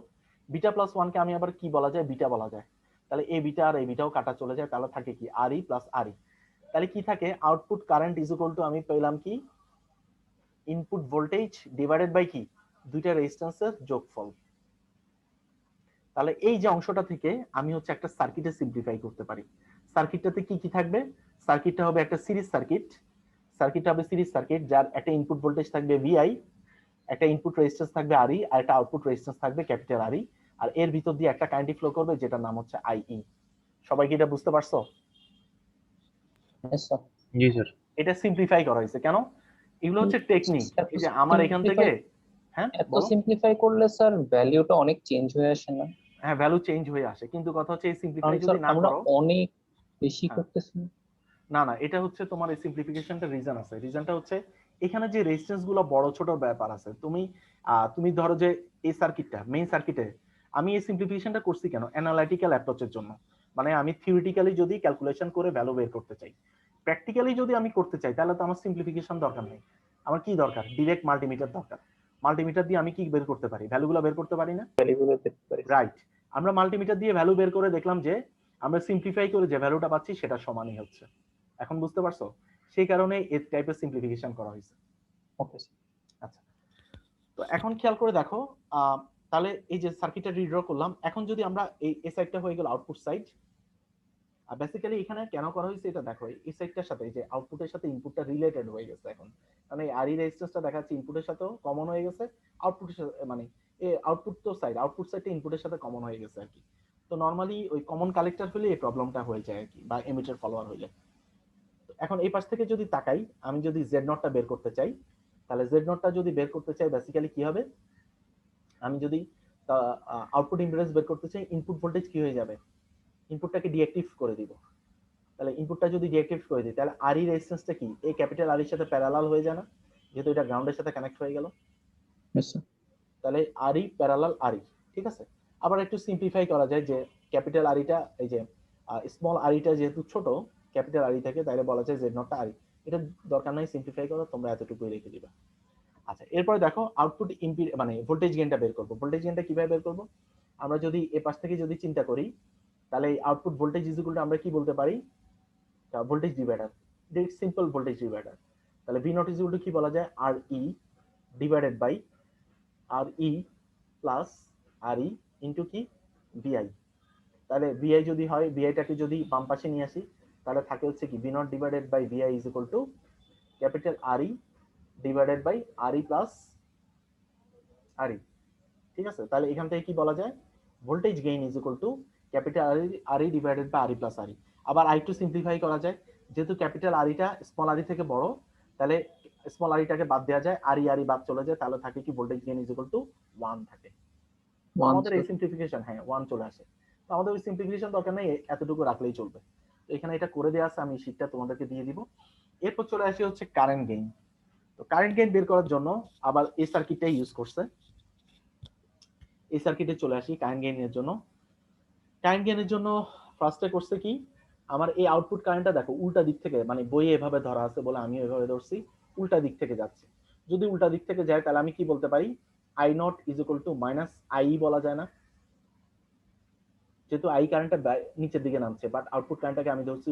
বিটা প্লাস ওয়ান কে আমি আবার কি বলা যায়, বিটা বলা যায়। তাহলে এই বিটা আর এই বিটাও কাটা চলে যায়, তাহলে থাকে কি আরই প্লাস আরই। তাহলে কি থাকে, output current is equal two আমি পেলাম কি ইনপুট ভোল্টেজ ডিভাইডেড বাই কি দুইটা রেজিস্ট্যান্সের যোগফল। তাহলে এই যে অংশটা থেকে আমি হচ্ছে একটা সার্কিটে সিম্পলিফাই করতে পারি। সার্কিটটাতে কি কি থাকবে, সার্কিটটা হবে একটা সিরিজ সার্কিট, সার্কিটটা হবে সিরিজ সার্কিট যার একটা ইনপুট ভোল্টেজ থাকবে ভিআই, একটা ইনপুট রেজিস্ট্যান্স থাকবে আরই, আর একটা আউটপুট রেজিস্ট্যান্স থাকবে ক্যাপিটাল আরই, আর এর ভিতর দিয়ে একটা কারেন্ট ফ্লো করবে যেটার নাম হচ্ছে আইই। সবাই কি এটা বুঝতে পারছো? Yes, sir. জি স্যার। এটা সিম্পলিফাই করা হয়েছে কেন, এগুলো হচ্ছে টেকনিক। এত এই যে আমার এখান থেকে, হ্যাঁ এত বলো। সিম্পলিফাই করলে স্যার ভ্যালুটা অনেক চেঞ্জ হয়ে আসে না? হ্যাঁ, ভ্যালু চেঞ্জ হয়ে আসে, কিন্তু কথা হচ্ছে এই কারণ সিম্পলিফাই স্যার যদি না আমরা করো, অনেক বেশি হ্যাঁ, করতেছি। না না, এটা হচ্ছে তোমার এই সিম্পলিফিকেশনটা রিজন আছে। রিজনটা হচ্ছে এখানে যে রেজিস্ট্যান্স গুলো বড় ছোট ব্যাপার আছে। তুমি ধরো যে এই সার্কিটটা মেইন সার্কিটে আমি এই সিম্পলিফিকেশনটা করছি কেন, অ্যানালিটিক্যাল অ্যাপ্রোচের জন্য। মানে আমি থিওরিটিক্যালি যদি ক্যালকুলেশন করে ভ্যালু বের করতে চাই, প্র্যাকটিক্যালি যদি আমি করতে চাই, তাহলে তো আমার সিম্পলিফিকেশন দরকার নেই। আমার কি দরকার, ডিরেক্ট মাল্টিমিটার দরকার। মাল্টিমিটার দিয়ে আমি কি বের করতে পারি, ভ্যালুগুলো বের করতে পারি না? ভ্যালুগুলো দেখতে পারি। রাইট। আমরা মাল্টিমিটার দিয়ে ভ্যালু বের করে দেখলাম যে আমরা সিম্পলিফাই করে যে ভ্যালুটা পাচ্ছি সেটা সমানই হচ্ছে। এখন বুঝতে পারছো? সেই কারণে এই টাইপের সিম্পলিফিকেশন করা হয়েছে। Okay sir. আচ্ছা, তো এখন খেয়াল করে দেখো, তাহলে এই যে সার্কিটটা রিড্র করলাম, এখন যদি আমরা এই সাইডটা হয়ে গেল আউটপুট সাইড। আর বেসিক্যালি এখানে কেন করা হয়েছে এটা দেখো, এই সাইডটার সাথে এই যে আউটপুটের সাথে ইনপুটটা রিলেটেড হয়ে গেছে এখন। মানে এই আরই রেজিস্ট্যান্সটা দেখাচ্ছে ইনপুটের সাথেও কমন হয়ে গেছে, আউটপুটের সাথে, মানে এই আউটপুট তো সাইড, আউটপুট সাইডটা ইনপুটের সাথে কমন হয়ে গেছে আর কি। তো নরমালি ওই কমন কালেক্টর হলে এই প্রবলেমটা হয়ে যায় আর কি, বা এমিটার ফলোয়ার হইলে। এখন এই পাশ থেকে যদি তাকাই, আমি যদি জেড নটটা বের করতে চাই, তাহলে জেড নটটা যদি বের করতে চাই বেসিক্যালি কি হবে, আমি যদি আউটপুট ইম্পিডেন্স বের করতে চাই, ইনপুট ভোল্টেজ কি হয়ে যাবে, ইনপুটটাকে ডিঅ্যাক্টিভ করে দিব। তাহলে ইনপুটটা যদি ডিঅ্যাক্টিভ করে দিই, তাহলে আরই রেজিস্ট্যান্সটা কি এই ক্যাপিটাল আরির সাথে প্যারালাল হয়ে যায় না, যেহেতু এটা গ্রাউন্ডের সাথে কানেক্ট হয়ে গেল। Yes, sir. তাহলে আরই প্যারালাল আরই, ঠিক আছে। আবার একটু সিম্পলিফাই করা যায় যে ক্যাপিটাল আরিটা, এই যে স্মল আরিটা যেহেতু ছোট ক্যাপিটাল আরি থেকে, তাহলে বলা যায় জেড নটটা আরি। এটা দরকার নাই সিম্পলিফাই করো, তোমরা এতটুকুই রেখে দিবা। আচ্ছা, এরপরে দেখো আউটপুট মানে ভোল্টেজ গেইনটা বের করবো। ভোল্টেজ গেইনটা কিভাবে বের করবো? আমরা যদি এ পাশ থেকে যদি চিন্তা করি, তাহলে output voltage is equal to আমরা কি বলতে পারি, voltage divider, simple voltage divider. তাহলে V naught is equal to কি বলা যায়, R E divided by R E plus R E into কি ভিআই। তাহলে ভিআই যদি হয়, ভিআইটাকে যদি বাম পাশে নিয়ে আসি, তাহলে থাকে হচ্ছে কি V naught divided by VI is equal to capital R E divided by R E plus R E. ঠিক আছে, তাহলে এখান থেকে কি বলা যায়, voltage gain is equal to capital R E divided by R E plus R E. আবার আরেকটু সিম্পলিফাই করা যায়, যেহেতু ক্যাপিটাল আর ইটা স্মল আর ই থেকে বড়, তাহলে স্মল আর ইটাকে বাদ দেওয়া যায়, আর ই বাদ চলে যায়, তাহলে থাকে কি voltage gain is equal to 1 থাকে। আমাদের এই সিম্পলিফিকেশন, হ্যাঁ 1 চলে আসে। তো আমাদের ওই সিম্পলিফিকেশন দরকার নেই, এতটুকু রাখলেই চলবে। তো এখানে এটা করে দেওয়া আছে, আমি শীটটা তোমাদেরকে দিয়ে দিব। এরপর চলে আসি হচ্ছে কারেন্ট গেইন। তো কারেন্ট গেইন বের করার জন্য আবার এই সার্কিটটাই ইউজ করছে। এই সার্কিটে চলে আসি কারেন্ট গেইনের জন্য। কারেন্ট গেইনের জন্য ফার্স্টে করছে কি, আমার এই আউটপুট কারেন্টটা দেখো উল্টা দিক থেকে, মানে বইয়ে এভাবে ধরা আছে বলে আমি এভাবে ধরছি, উল্টা দিক থেকে যাচ্ছে। যদি উল্টা দিক থেকে যায় তাহলে আমি কি বলতে পারি, I not is equal two minus I বলা যায় না, যেহেতু আই কারেন্টটা নিচের দিকে নামছে, বাট আউটপুট কারেন্টটাকে আমি ধরছি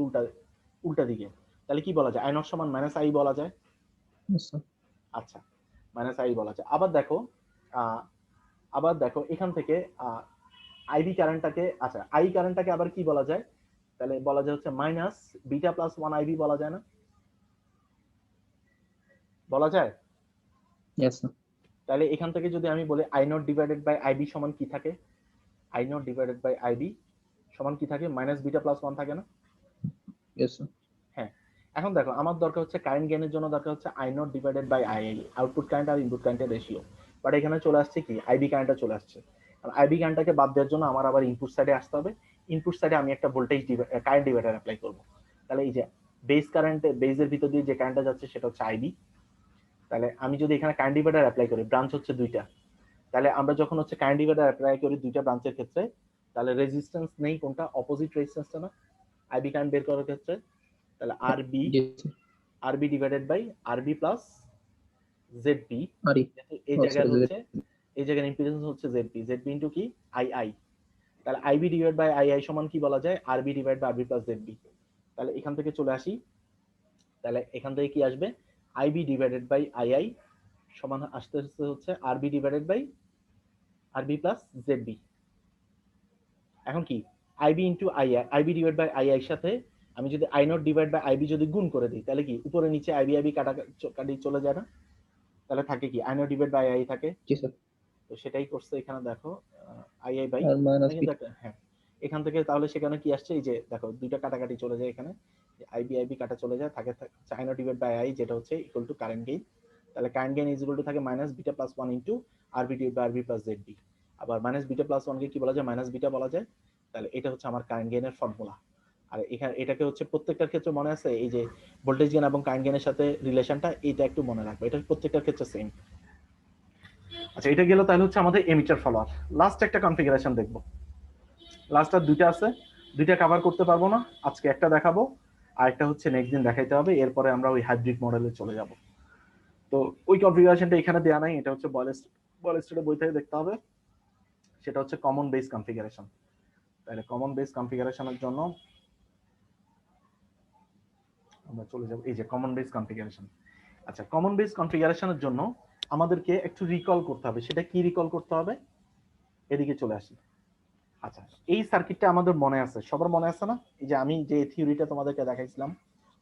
উল্টা দিকে। তাহলে কি বলা যায়, আই নট সমান মাইনাস আই বলা যায়। আচ্ছা, মাইনাস আই বলা যায়। আবার দেখো এখান থেকে আইবি কারেন্টটাকে, আচ্ছা আই কারেন্টটাকে আবার কি বলা যায়, তাহলে বলা যায় হচ্ছে মাইনাস বিটা প্লাস 1 আইবি বলা যায় না, বলা যায়। তাহলে এখান থেকে যদি আমি বলি I not divided by IB সমান কি থাকে, I not divided by IB সমান কি থাকে, মাইনাস বিটা প্লাস 1 থাকে না। হ্যাঁ, এখন দেখো আমার দরকার হচ্ছে কারেন্ট গেইনের জন্য দরকার হচ্ছে I not divided by I, output current আর ইনপুট কারেন্টের রেশিও। বাট এখানে চলে আসছে কি আইবি কারেন্টটা চলে আসছে। আর আইবি কারেন্টটাকে বাদ দেওয়ার জন্য আমার আবার ইনপুট সাইডে আসতে হবে। ইনপুট সাইডে আমি একটা ভোল্টেজ কারেন্ট ডিভাইডার অ্যাপ্লাই করব। তাহলে এই যে বেসের ভিতর দিয়ে যে কারেন্টটা যাচ্ছে সেটা হচ্ছে আইবি। তাহলে আমি যদি এখানে কারেন্ট ডিভাইডার অ্যাপ্লাই করি, ব্রাঞ্চ হচ্ছে দুইটা, তাহলে আমরা যখন হচ্ছে কারেন্ট ডিভাইডার অ্যাপ্লাই করি দুইটা ব্রাঞ্চের ক্ষেত্রে, তাহলে রেজিস্ট্যান্স নেই কোনটা, অপোজিট রেজিস্ট্যান্সটা না আইবি কারেন্ট বের করার ক্ষেত্রে। তাহলে আরবি divided by RB plus ZB, এই জায়গায় হচ্ছে এই জায়গার ইম্পিডেন্স হচ্ছে জেডবি, জেডবি ইনটু কি আই। তাহলে আইবি ডিভাইড বাই আই সমান কি বলা যায়, আরবি divide by RB plus ZB. তাহলে এখান থেকে চলে আসি, তাহলে এখান থেকে কি আসবে, আইবি ডিভাইডেড বাই আই সমান আসতে হচ্ছে RB divided by RB plus ZB. এখন কি IB into IB divide by I সাথে আমি যদি I not divide by IB যদি গুণ করে দিই, তাহলে কি উপরে নিচে আইবি কাটাকাটি চলে যায় না, তাহলে থাকে কি I not divide by I থাকে। তো সেটাই করছে এখানে দেখো, আই বাই, হ্যাঁ এখান থেকে তাহলে সেখানে কি আসছে, এই যে দেখো দুইটা কাটাকাটি চলে যায়, এখানে আইবি কাটা চলে যায়, থাকে I not divide by I যেটা হচ্ছে ইকুয়াল টু কারেন্ট গেইন। তাহলে current gain is equal to থাকে minus beta plus 1 into RB divide by RB plus ZB. আবার মাইনাস বিটা প্লাস 1 কে কি বলা যায়, মাইনাস বিটা বলা যায়। তাহলে এটা হচ্ছে আমার কারেন্ট গেইনের ফর্মুলা। আর এখানে এটাকে হচ্ছে প্রত্যেকটার ক্ষেত্রে মনে আছে, এই যে ভোল্টেজ গেইন এবং কারেন্ট গেইনের সাথে রিলেশনটা, এটা একটু মনে রাখবে, এটা প্রত্যেকটার ক্ষেত্রে সেম। আচ্ছা, এটা গেল তাহলে হচ্ছে আমাদের এমিটার ফলোয়ার। লাস্ট একটা কনফিগারেশন দেখবো, লাস্ট আর দুইটা আছে, দুইটা কভার করতে পারবো না আজকে, একটা দেখাবো আর একটা হচ্ছে নেক্সট দিন দেখাইতে হবে, এরপরে আমরা ওই হাইব্রিড মডেলে চলে যাব। তো ওই কনফিগারেশনটা এখানে দেওয়া নাই, এটা হচ্ছে বয়েলস্টেডের বই থেকে দেখতে হবে, সেটা হচ্ছে কমন বেস কনফিগারেশন। তাহলে কমন বেস কনফিগারেশনের জন্য আমরা চলে যাব এই যে কমন বেস কনফিগারেশন। আচ্ছা, কমন বেস কনফিগারেশনের জন্য আমাদেরকে একটু রিকল করতে হবে, সেটা কি রিকল করতে হবে, এদিকে চলে আসি। আচ্ছা, এই সার্কিটটা আমাদের মনে আছে, সবার মনে আছে না, এই যে আমি যে থিওরিটা তোমাদেরকে দেখাইছিলাম,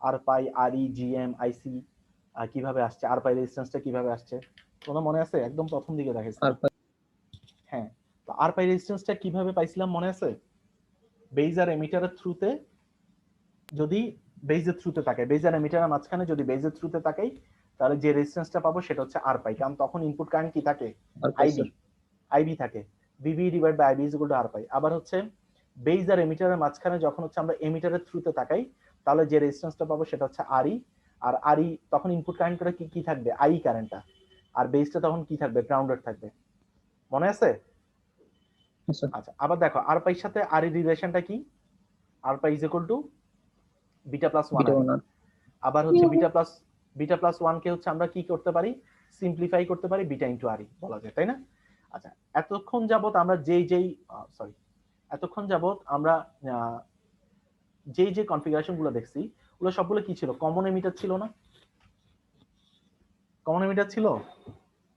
আর পাই আর ই জিএম আইসি কিভাবে আসছে, আর পাই রেজিস্ট্যান্সটা কিভাবে আসছে, তোমাদের মনে আছে, একদম প্রথম দিকে দেখাইছিলাম। হ্যাঁ, তো আর পাই রেজিস্ট্যান্সটা কিভাবে পাইছিলাম মনে আছে, বেজ আর এমিটারের থ্রুতে, যদি বেজের থ্রুতে থাকে, বেজ আর এমিটারের মাঝখানে যদি বেজের থ্রুতে তাকাই, তাহলে যে রেজিস্ট্যান্সটা পাবো সেটা হচ্ছে আর পাই, কারণ তখন ইনপুট কারেন্ট কি থাকে, আইবি থাকে, VV divide by IB is equal to R pi. আবার হচ্ছে বেজ আর এমিটারের মাঝখানে যখন হচ্ছে আমরা এমিটারের থ্রুতে তাকাই, তাহলে যে রেজিস্ট্যান্সটা পাবো সেটা হচ্ছে আরই, আর আরই তখন ইনপুট কারেন্ট করে কি থাকবে, আই কারেন্টটা, আর বেজটা তখন কি থাকবে, গ্রাউন্ডেড থাকবে, মনে আছে। আচ্ছা, আবার দেখো আর পাইর সাথে আর রিলেশনটা কি, R pi is equal to beta plus 1, আবার হচ্ছে বিটা প্লাস 1 কে হচ্ছে আমরা কি করতে পারি, সিম্পলিফাই করতে পারি বিটা ইনটু আর বলা যায়, তাই না? আচ্ছা, এতক্ষণ যাবত আমরা এতক্ষণ যাবত আমরা যে কনফিগারেশন গুলো দেখছি ওগুলো সবগুলো কি ছিল, কমন এমিটার ছিল না? কমন এমিটার ছিল।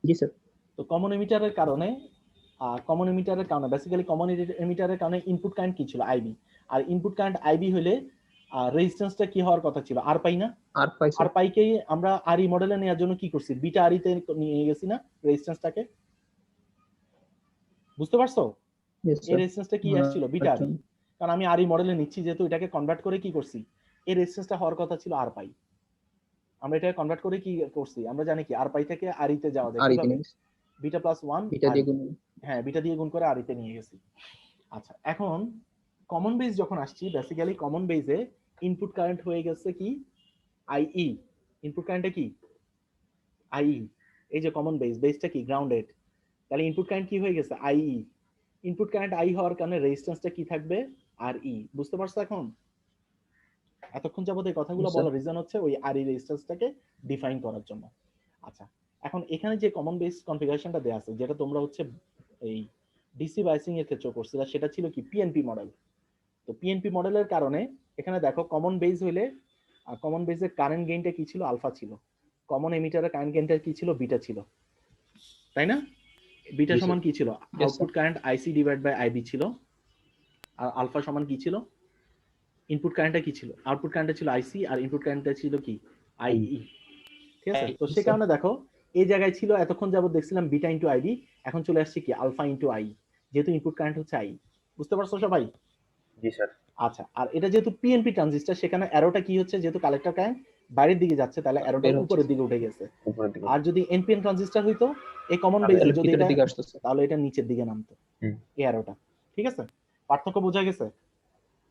জি স্যার। তো কমন এমিটারের কারণে বেসিক্যালি কমন এমিটারের কারণে ইনপুট কারেন্ট কি ছিল, আইবি। আর ইনপুট কারেন্ট আইবি হলে রেজিস্ট্যান্সটা কি হওয়ার কথা ছিল, আর পাই না? আর পাই আর স্যার। পাইকে আমরা আর ই মডেলে নেওয়ার জন্য কি করছি, বিটা আর তে নিয়ে গেছি না রেজিস্ট্যান্সটাকে? বুঝতে পারছো? ইয়েস এই স্যার। রেজিস্ট্যান্সটা কি আসছিল, বিটা আর। কারণ আমি আর ই মডেলে নিচ্ছি যেহেতু, এটাকে কনভার্ট করে কি করছি, এই রেজিস্ট্যান্সটা হওয়ার কথা ছিল আর পাই। আমরা এটাকে কনভার্ট করে কি করছি, আমরা জানি কি আর পাই থেকে আর তে যাওয়া যায় আর কিভাবে, ইতে বিটা প্লাস 1 এটা আর দিয়ে গুণ। হ্যাঁ বিটা দিয়ে গুণ করে আর তে নিয়ে গেছি। আচ্ছা, এখন কমন বেস যখন আসছি, বেসিক্যালি কমন বেসে ইনপুট কারেন্ট হয়ে গেছে কি, আইই। ইনপুট কারেন্টটা কি, আইই। এই যে কমন বেসটা কি গ্রাউন্ডেড, তাহলে ইনপুট কারেন্ট কি হয়ে গেছে, আইই। ইনপুট কারেন্ট আই হওয়ার কারণে রেজিস্ট্যান্সটা কি থাকবে, আর ই। বুঝতে পারছো? এখন এতক্ষণ যাবত এই কথাগুলো বলার রিজন হচ্ছে ওই আর ই রেজিস্ট্যান্সটাকে ডিফাইন করার জন্য। আচ্ছা, এখন এখানে যে কমন বেস কনফিগারেশনটা দেয়া আছে, যেটা তোমরা হচ্ছে এই ডিসি বাইসিং এর ক্ষেত্রে করছিলা, সেটা ছিল কি পিএনপি মডেল। তো পিএনপি মডেলের কারণে এখানে দেখো কমন বেস হইলে কমন বেসের কারেন্ট গেইনটা কি ছিল, আলফা ছিল। কমন এমিটারের কারেন্ট গেইনটা কি ছিল, বিটা ছিল, তাই না? বিটা সমান কি ছিল, output current IC divide by IB ছিল। আর আলফা সমান কি ছিল, ইনপুট কারেন্টটা কি ছিল, আউটপুট কারেন্টটা ছিল আইসি, আর ইনপুট কারেন্টটা ছিল কি, আইই। ঠিক আছে? তো সে কারণে দেখো এই জায়গায় ছিল এতক্ষণ যাবত দেখছিলাম বিটা ইনটু আইবি, এখন চলে আসছে কি আলফা ইনটু আই, যেহেতু ইনপুট কারেন্ট হচ্ছে আই। বুঝতে পারছো সবাই? জি স্যার। আচ্ছা, আর এটা যেহেতু পিএনপি ট্রানজিস্টর, সেখানে অ্যারোটা কি হচ্ছে, যেহেতু কালেক্টর কারেন্ট বাইরের দিকে যাচ্ছে, তাহলে অ্যারোটা উপরের দিকে উঠে গেছে। উপরের দিকে। আর যদি এনপিএন ট্রানজিস্টর হইতো এই কমন তাহলে বেসে, যদি ভিতরের এটা দিকে আসতেছে। তাহলে এটা নিচের দিকে নামতো এই অ্যারোটা। ঠিক আছে? পার্থক্য বোঝা গেছে?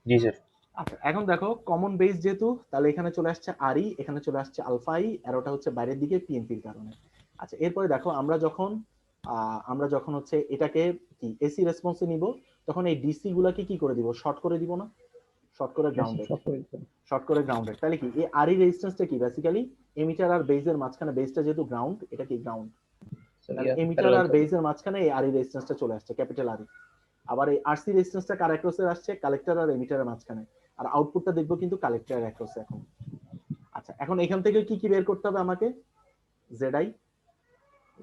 জি স্যার। আচ্ছা, এখন দেখো কমন বেস যেহেতু, তাহলে এখানে চলে আসছে আরই, এখানে চলে আসছে আলফা ই, অ্যারোটা হচ্ছে বাইরের দিকে পিএনপির কারণে। আচ্ছা, এরপরে দেখো আমরা যখন হচ্ছে এটাকে কি এসি রেসপন্সে নিব, তখন এই ডিসি গুলাকে কি করে দিব, শর্ট করে দিব না? শর্ট করে গ্রাউন্ডেড। শর্ট করে গ্রাউন্ডেড, তাহলে কি এই আরই রেজিস্ট্যান্সটা কি, বেসিক্যালি এমিটার আর বেজের মাঝখানে, বেসটা যেহেতু গ্রাউন্ড, এটা কি গ্রাউন্ড, তাহলে এমিটার আর বেজের মাঝখানে এই আরই রেজিস্ট্যান্সটা চলে আসছে, ক্যাপিটাল আরই। আবার এই আরসি রেজিস্ট্যান্সটা কার অ্যাক্রসে আসছে, কালেক্টর আর এমিটারের মাঝখানে। আর আউটপুটটা দেখবো কিন্তু কালেক্টরের অ্যাক্রসে এখন। আচ্ছা, এখন এখান থেকে কি কি বের করতে হবে আমাকে, Z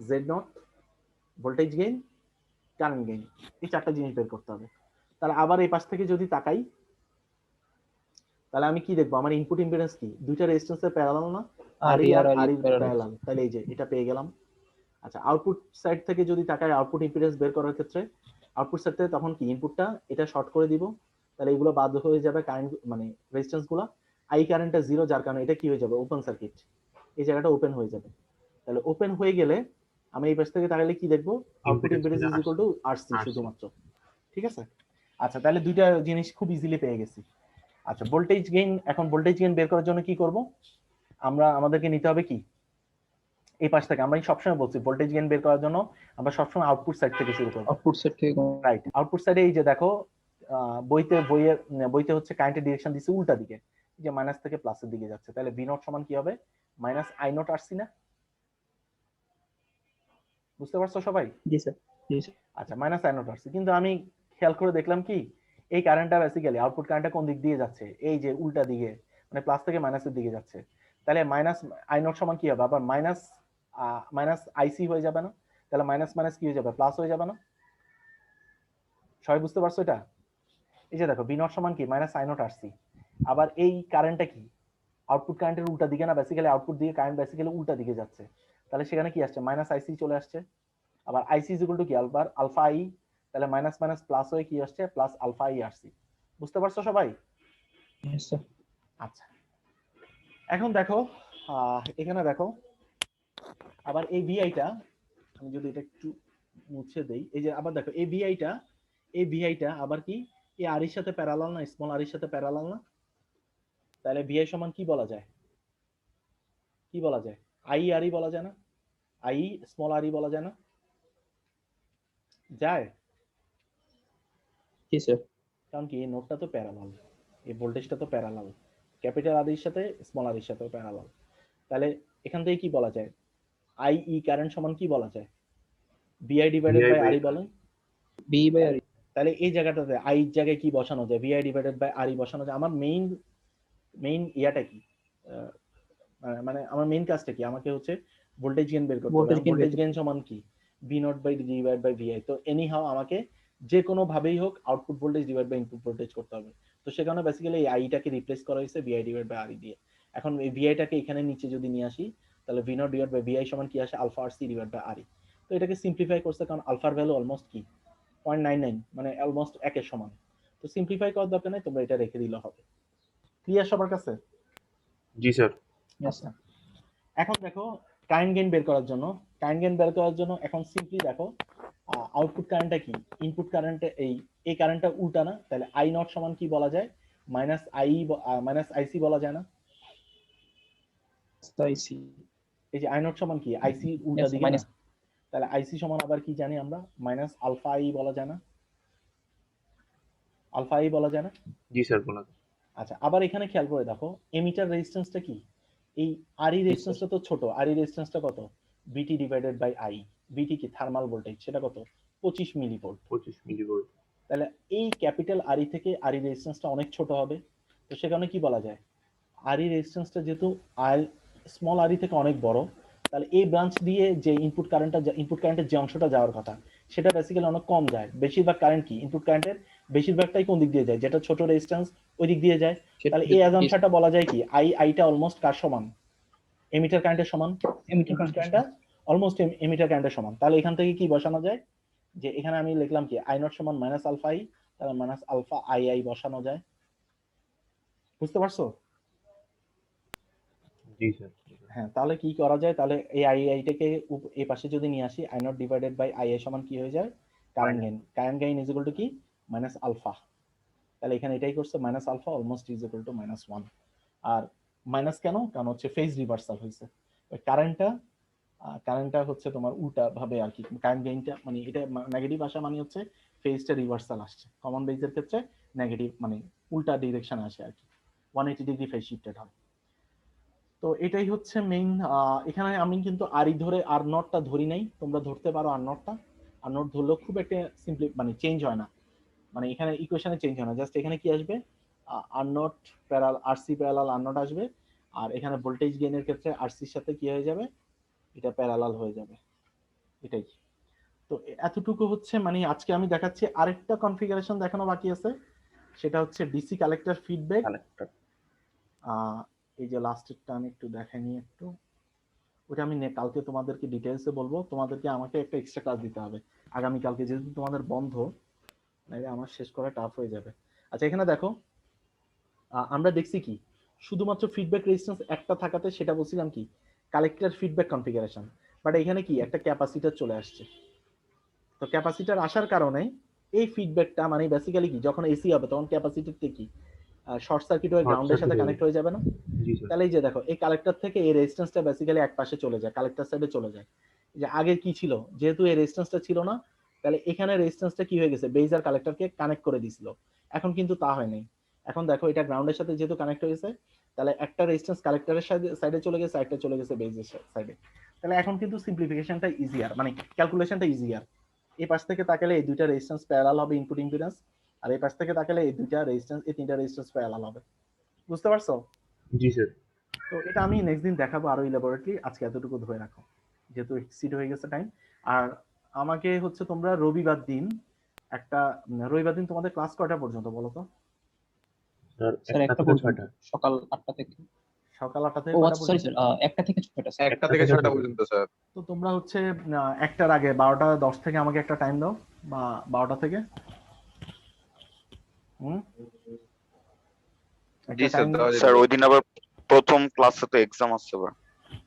z nought, voltage gain, current gain, এই চারটা জিনিস বের করতে হবে। তাহলে আবার এই পাশ থেকে যদি তাকাই, তাহলে আমি কি দেখবো, আমার ইনপুট ইম্পিডেন্স কি, দুইটা রেজিস্ট্যান্সের প্যারালাল না, আরই আর আরই প্যারালাল, তাহলে এই যে এটা পেয়ে গেলাম। আচ্ছা, আউটপুট সাইড থেকে যদি তাকাই, আউটপুট ইম্পিডেন্স বের করার ক্ষেত্রে আউটপুট সাইড থেকে তখন কি ইনপুটটা এটা শর্ট করে দিব, তাহলে এগুলো বাদ হয়ে যাবে কারেন্ট, মানে রেজিস্ট্যান্স গুলো। আই কারেন্টটা জিরো, যার কারণে এটা কি হয়ে যাবে, ওপেন সার্কিট, এই জায়গাটা ওপেন হয়ে যাবে। তাহলে ওপেন হয়ে গেলে আমি এই পাশ থেকে তাকালে কি দেখবো, output impedance is equal two RC শুধুমাত্র। ঠিক আছে? আচ্ছা, তাহলে দুইটা জিনিস খুব ইজিলি পেয়ে গেছি। আচ্ছা, ভোল্টেজ গেইন, এখন ভোল্টেজ গেইন বের করার জন্য কি করব, আমাদেরকে নিতে হবে কি, এই পাশ থেকে। আমরা সবসময় বলছি ভোল্টেজ গেইন বের করার জন্য আমরা সবসময় আউটপুট সাইড থেকে শুরু করব। আউটপুট সাইড থেকে রাইট, আউটপুট সাইডে এই যে দেখো বইতে হচ্ছে কারেন্টের ডিরেকশন দিচ্ছে উল্টা দিকে, যে মাইনাস থেকে প্লাসের দিকে যাচ্ছে, তাহলে ভি নট সমান কি হবে, মাইনাস আই নট আরসি না? বুঝতে পারছো সবাই? জি স্যার। জি স্যার। আচ্ছা, মাইনাস আই নট আরসি, কিন্তু আমি খেয়াল করে দেখলাম কি, এই কারেন্টটা বেসিক্যালি আউটপুট কারেন্টটা কোন দিক দিয়ে যাচ্ছে, এই যে উল্টা দিকে, মানে প্লাস থেকে মাইনাসের দিকে যাচ্ছে। তাহলে মাইনাস আই নট সমান কি হবে, আবার মাইনাস মাইনাস আইসি হয়ে যাবে না? তাহলে মাইনাস মাইনাস কি হয়ে যাবে, প্লাস হয়ে যাবে না? সবাই বুঝতে পারছো এটা? এই যে দেখো বি নট সমান কি, মাইনাস আই নট আরসি। আবার এই কারেন্টটা কি, আউটপুট কারেন্টের উল্টা দিকে না, বেসিক্যালি আউটপুট দিকে কারেন্ট বেসিক্যালি উল্টা দিকে যাচ্ছে, তাহলে সেখানে কি আসছে, মাইনাস আইসি চলে আসছে। আবার আইসি ইজ ইকুয়াল টু কি, আলফা আলফা আই, তাহলে মাইনাস মাইনাস প্লাস হয়ে কি আসছে, প্লাস আলফা আই আসছে। বুঝতে পারছো সবাই? আচ্ছা, এখন দেখো এখানে দেখো, আবার এই ভিআইটা, আমি যদি এটা একটু মুছে দেই, এই যে আবার দেখো এই ভিআইটা আবার কি, এই আর এর সাথে প্যারালাল না, স্মল আর এর সাথে প্যারালাল না? তাহলে ভিআই সমান কি বলা যায়, কি বলা যায়, আই আর ই বলা যায় না? আই স্মল আর ই বলা যায় না? যায়? জি স্যার। কারণ কি এই নোডটা তো প্যারালাল, এই ভোল্টেজটা তো প্যারালাল, ক্যাপিটাল আর এর সাথে স্মল আর এর সাথে প্যারালাল। তাহলে এখান থেকে কি বলা যায়, আই ই কারেন্ট সমান কি বলা যায়, VI divided VI by by R E বলেন। বি বাই আর তাহলে এই জায়গাটাতে আই এর জায়গায় কি বসানো যায়, ভিআই ডিভাইডেড বাই আর ই বসানো যায়। আমার মেইন ইয়াটা কি, আহ, মানে আমার মেইন কাজটা কি, আমাকে হচ্ছে ভোল্টেজ গেইন বের করতে হবে। Voltage gain ভোল্টেজ বের গেইন সমান কি, V not by divide by VI. তো এনি হাউ আমাকে যে কোনো ভাবেই হোক output voltage divide by input voltage করতে হবে। তো সে কারণে বেসিক্যালি এই আইটাকে রিপ্লেস করা হয়েছে ভিআই ডিভাইড বাই আর ই দিয়ে। এখন এই ভিআইটাকে এখানে নিচে যদি নিয়ে আসি, তাহলে V not divide by VI সমান কি আসে, alpha R C divide by R E. তো এটাকে সিম্পলিফাই করছে, কারণ আলফার ভ্যালু অলমোস্ট কি 0.99, মানে অলমোস্ট একের সমান। তো সিম্পলিফাই করার দরকার নেই, তোমরা এটা রেখে দিলে হবে। ক্লিয়ার সবার কাছে? জি স্যার। আচ্ছা, এখন দেখো কারেন্ট গেইন বের করার জন্য, এখন সিম্পলি দেখো আউটপুট কারেন্টটা কি, ইনপুট কারেন্টে এই কারেন্টটা উল্টা না, তাহলে আই নট সমান কি বলা যায়, মাইনাস আইসি বলা যায় না। আইসি। এই যে আই নট সমান কি, আইসি উল্টা Yes, দিকে না, minus. তাহলে আইসি সমান আবার কি জানি আমরা, মাইনাস আলফা আই বলা যায় না, আলফা আই বলা যায় না। জি স্যার বলা যায়। আচ্ছা, আবার এখানে খেয়াল করে দেখো এমিটার রেজিস্ট্যান্সটা কি, এই আর ই রেজিস্ট্যান্সটা তো ছোট, আর ই রেজিস্ট্যান্সটা কত, বিটি ডিভাইডেড বাই আই। বিটি কি থার্মাল ভোল্টেজ, সেটা কত 25 মিলিভোল্ট। 25 মিলিভোল্ট। তাহলে এই ক্যাপিটাল আর ই থেকে আর ই রেজিস্ট্যান্সটা অনেক ছোট হবে। তো সে কারণে কি বলা যায়, আর ই রেজিস্ট্যান্সটা যেহেতু আর স্মল আর ই থেকে অনেক বড়, তাহলে এই ব্রাঞ্চ দিয়ে যে ইনপুট কারেন্টের যে অংশটা যাওয়ার কথা সেটা বেসিক্যালি অনেক কম যায়। বেশিরভাগ কারেন্ট কি, ইনপুট কারেন্টের বেশিরভাগটাই কোন দিক দিয়ে যায়, যেটা ছোট রেজিস্ট্যান্স ওই দিক দিয়ে যায়। তাহলে এই অ্যাজাম্পশনটা বলা যায় কি, আইটা অলমোস্ট কার সমান, এমিটার কারেন্টের সমান। এমিটার কারেন্টটা অলমোস্ট এমিটার কারেন্টের সমান। তাহলে এখান থেকে কি বসানো যায়, যে এখানে আমি লিখলাম কি আই নট সমান মাইনাস আলফা আই, তাহলে মাইনাস আলফা আই আই বসানো যায়। বুঝতে পারছো? জি স্যার। হ্যাঁ, তাহলে কি করা যায়, তাহলে এই আই আইটাকে এই পাশে যদি নিয়ে আসি, I not divided by I I সমান কি হয়ে যায়, current gain is equal to কি, মাইনাস আলফা। তাহলে এখানে এটাই করছে minus alpha almost is equal to -1। আর মাইনাস কেন, কারণ হচ্ছে ফেজ রিভার্সাল হয়েছে। কারেন্টটা হচ্ছে তোমার উল্টা ভাবে আর কি, কারেন্ট গেইনটা মানে এটা নেগেটিভ আসা মানে হচ্ছে ফেজটা রিভার্সাল আসছে। কমন বেজের ক্ষেত্রে নেগেটিভ মানে উল্টা ডিরেকশনে আসে আর কি, 180 ডিগ্রি ফেজ শিফটেড হয়। তো এটাই হচ্ছে মেইন। এখানে আমি কিন্তু আর ই ধরে আর নটটা ধরি নাই, তোমরা ধরতে পারো আর নটটা। আর নট ধরলেও খুব একটা সিম্পলি মানে চেঞ্জ হয় না, মানে এখানে ইকুয়েশনে চেঞ্জ হয় না, জাস্ট এখানে কি আসবে, R not parallel R C parallel R not আসবে। আর এখানে ভোল্টেজ গেইনের ক্ষেত্রে আর সির সাথে কি হয়ে যাবে, এটা প্যারালাল হয়ে যাবে। এটাই। তো এতটুকু হচ্ছে, মানে আজকে আমি দেখাচ্ছি। আরেকটা কনফিগারেশন দেখানো বাকি আছে, সেটা হচ্ছে ডিসি কালেক্টর ফিডব্যাক। কালেক্টর। এই যে লাস্টেরটা আমি একটু দেখাই নিই একটু, ওটা আমি কালকে তোমাদেরকে ডিটেলসে বলবো। তোমাদেরকে আমাকে একটা এক্সট্রা ক্লাস দিতে হবে আগামী কালকে, যেহেতু তোমাদের বন্ধ, নাহলে আমার শেষ করা টাফ হয়ে যাবে। আচ্ছা, এখানে দেখো আমরা দেখছি কি, শুধুমাত্র ফিডব্যাক রেজিস্ট্যান্স একটা থাকাতে সেটা বলছিলাম কি কালেক্টর ফিডব্যাক কনফিগারেশন। বাট এখানে কি একটা ক্যাপাসিটর চলে আসছে। তো ক্যাপাসিটর আসার কারণে এই ফিডব্যাকটা মানে বেসিক্যালি কি, যখন এসি হবে তখন ক্যাপাসিটরটা কি শর্ট সার্কিট হয়ে গ্রাউন্ডের সাথে কানেক্ট হয়ে যাবে না। জি স্যার। তাহলে এই যে দেখো এই কালেক্টর থেকে এই রেজিস্ট্যান্সটা বেসিক্যালি এক পাশে চলে যায়, কালেক্টর সাইডে চলে যায়। যে আগে কি ছিল, যেহেতু এই রেজিস্ট্যান্সটা ছিল না, তাহলে এখানে রেজিস্ট্যান্সটা কি হয়ে গেছে, বেজ আর কালেক্টরকে কানেক্ট করে দিছিল। এখন কিন্তু তা হয় নাই। এখন দেখো এটা গ্রাউন্ডের সাথে যেহেতু কানেক্ট হয়েছে, তাহলে একটা রেজিস্ট্যান্স কালেক্টরের সাইডে চলে গেছে, একটা চলে গেছে বেজের সাইডে। তাহলে এখন কিন্তু সিম্পলিফিকেশনটা ইজিয়ার, মানে ক্যালকুলেশনটা ইজিয়ার। এই পাশ থেকে তাকালে এই দুইটা রেজিস্ট্যান্স প্যারালাল হবে ইনপুট ইম্পিডেন্স, আর এই পাশ থেকে তাকালে এই দুইটা রেজিস্ট্যান্স, এই তিনটা রেজিস্ট্যান্স প্যারালাল হবে। বুঝতে পারছো? জি স্যার। তো এটা আমি নেক্সট দিন দেখাবো আরো ইলাবোরেটলি। আজকে এতটুকু ধরে রাখো, যেহেতু এক্সিড হয়ে গেছে টাইম। আর আমাকে হচ্ছে তোমরা রবিবার দিন তোমাদের ক্লাস কয়টা পর্যন্ত বলো তো? স্যার 1টা থেকে পর্যন্ত 6টা। সকাল 8টা থেকে। সকাল 8টা থেকে ও কয়টা আচ্ছা, সরি পর্যন্ত? স্যার, 1টা থেকে 6টা স্যার। 1টা থেকে 6টা পর্যন্ত স্যার। তো তোমরা হচ্ছে একটার আগে 12টা 10 থেকে আমাকে একটা টাইম দাও, বা 12টা থেকে জি স্যার, স্যার ওই দিন আবার প্রথম ক্লাসে তো এক্সাম আছে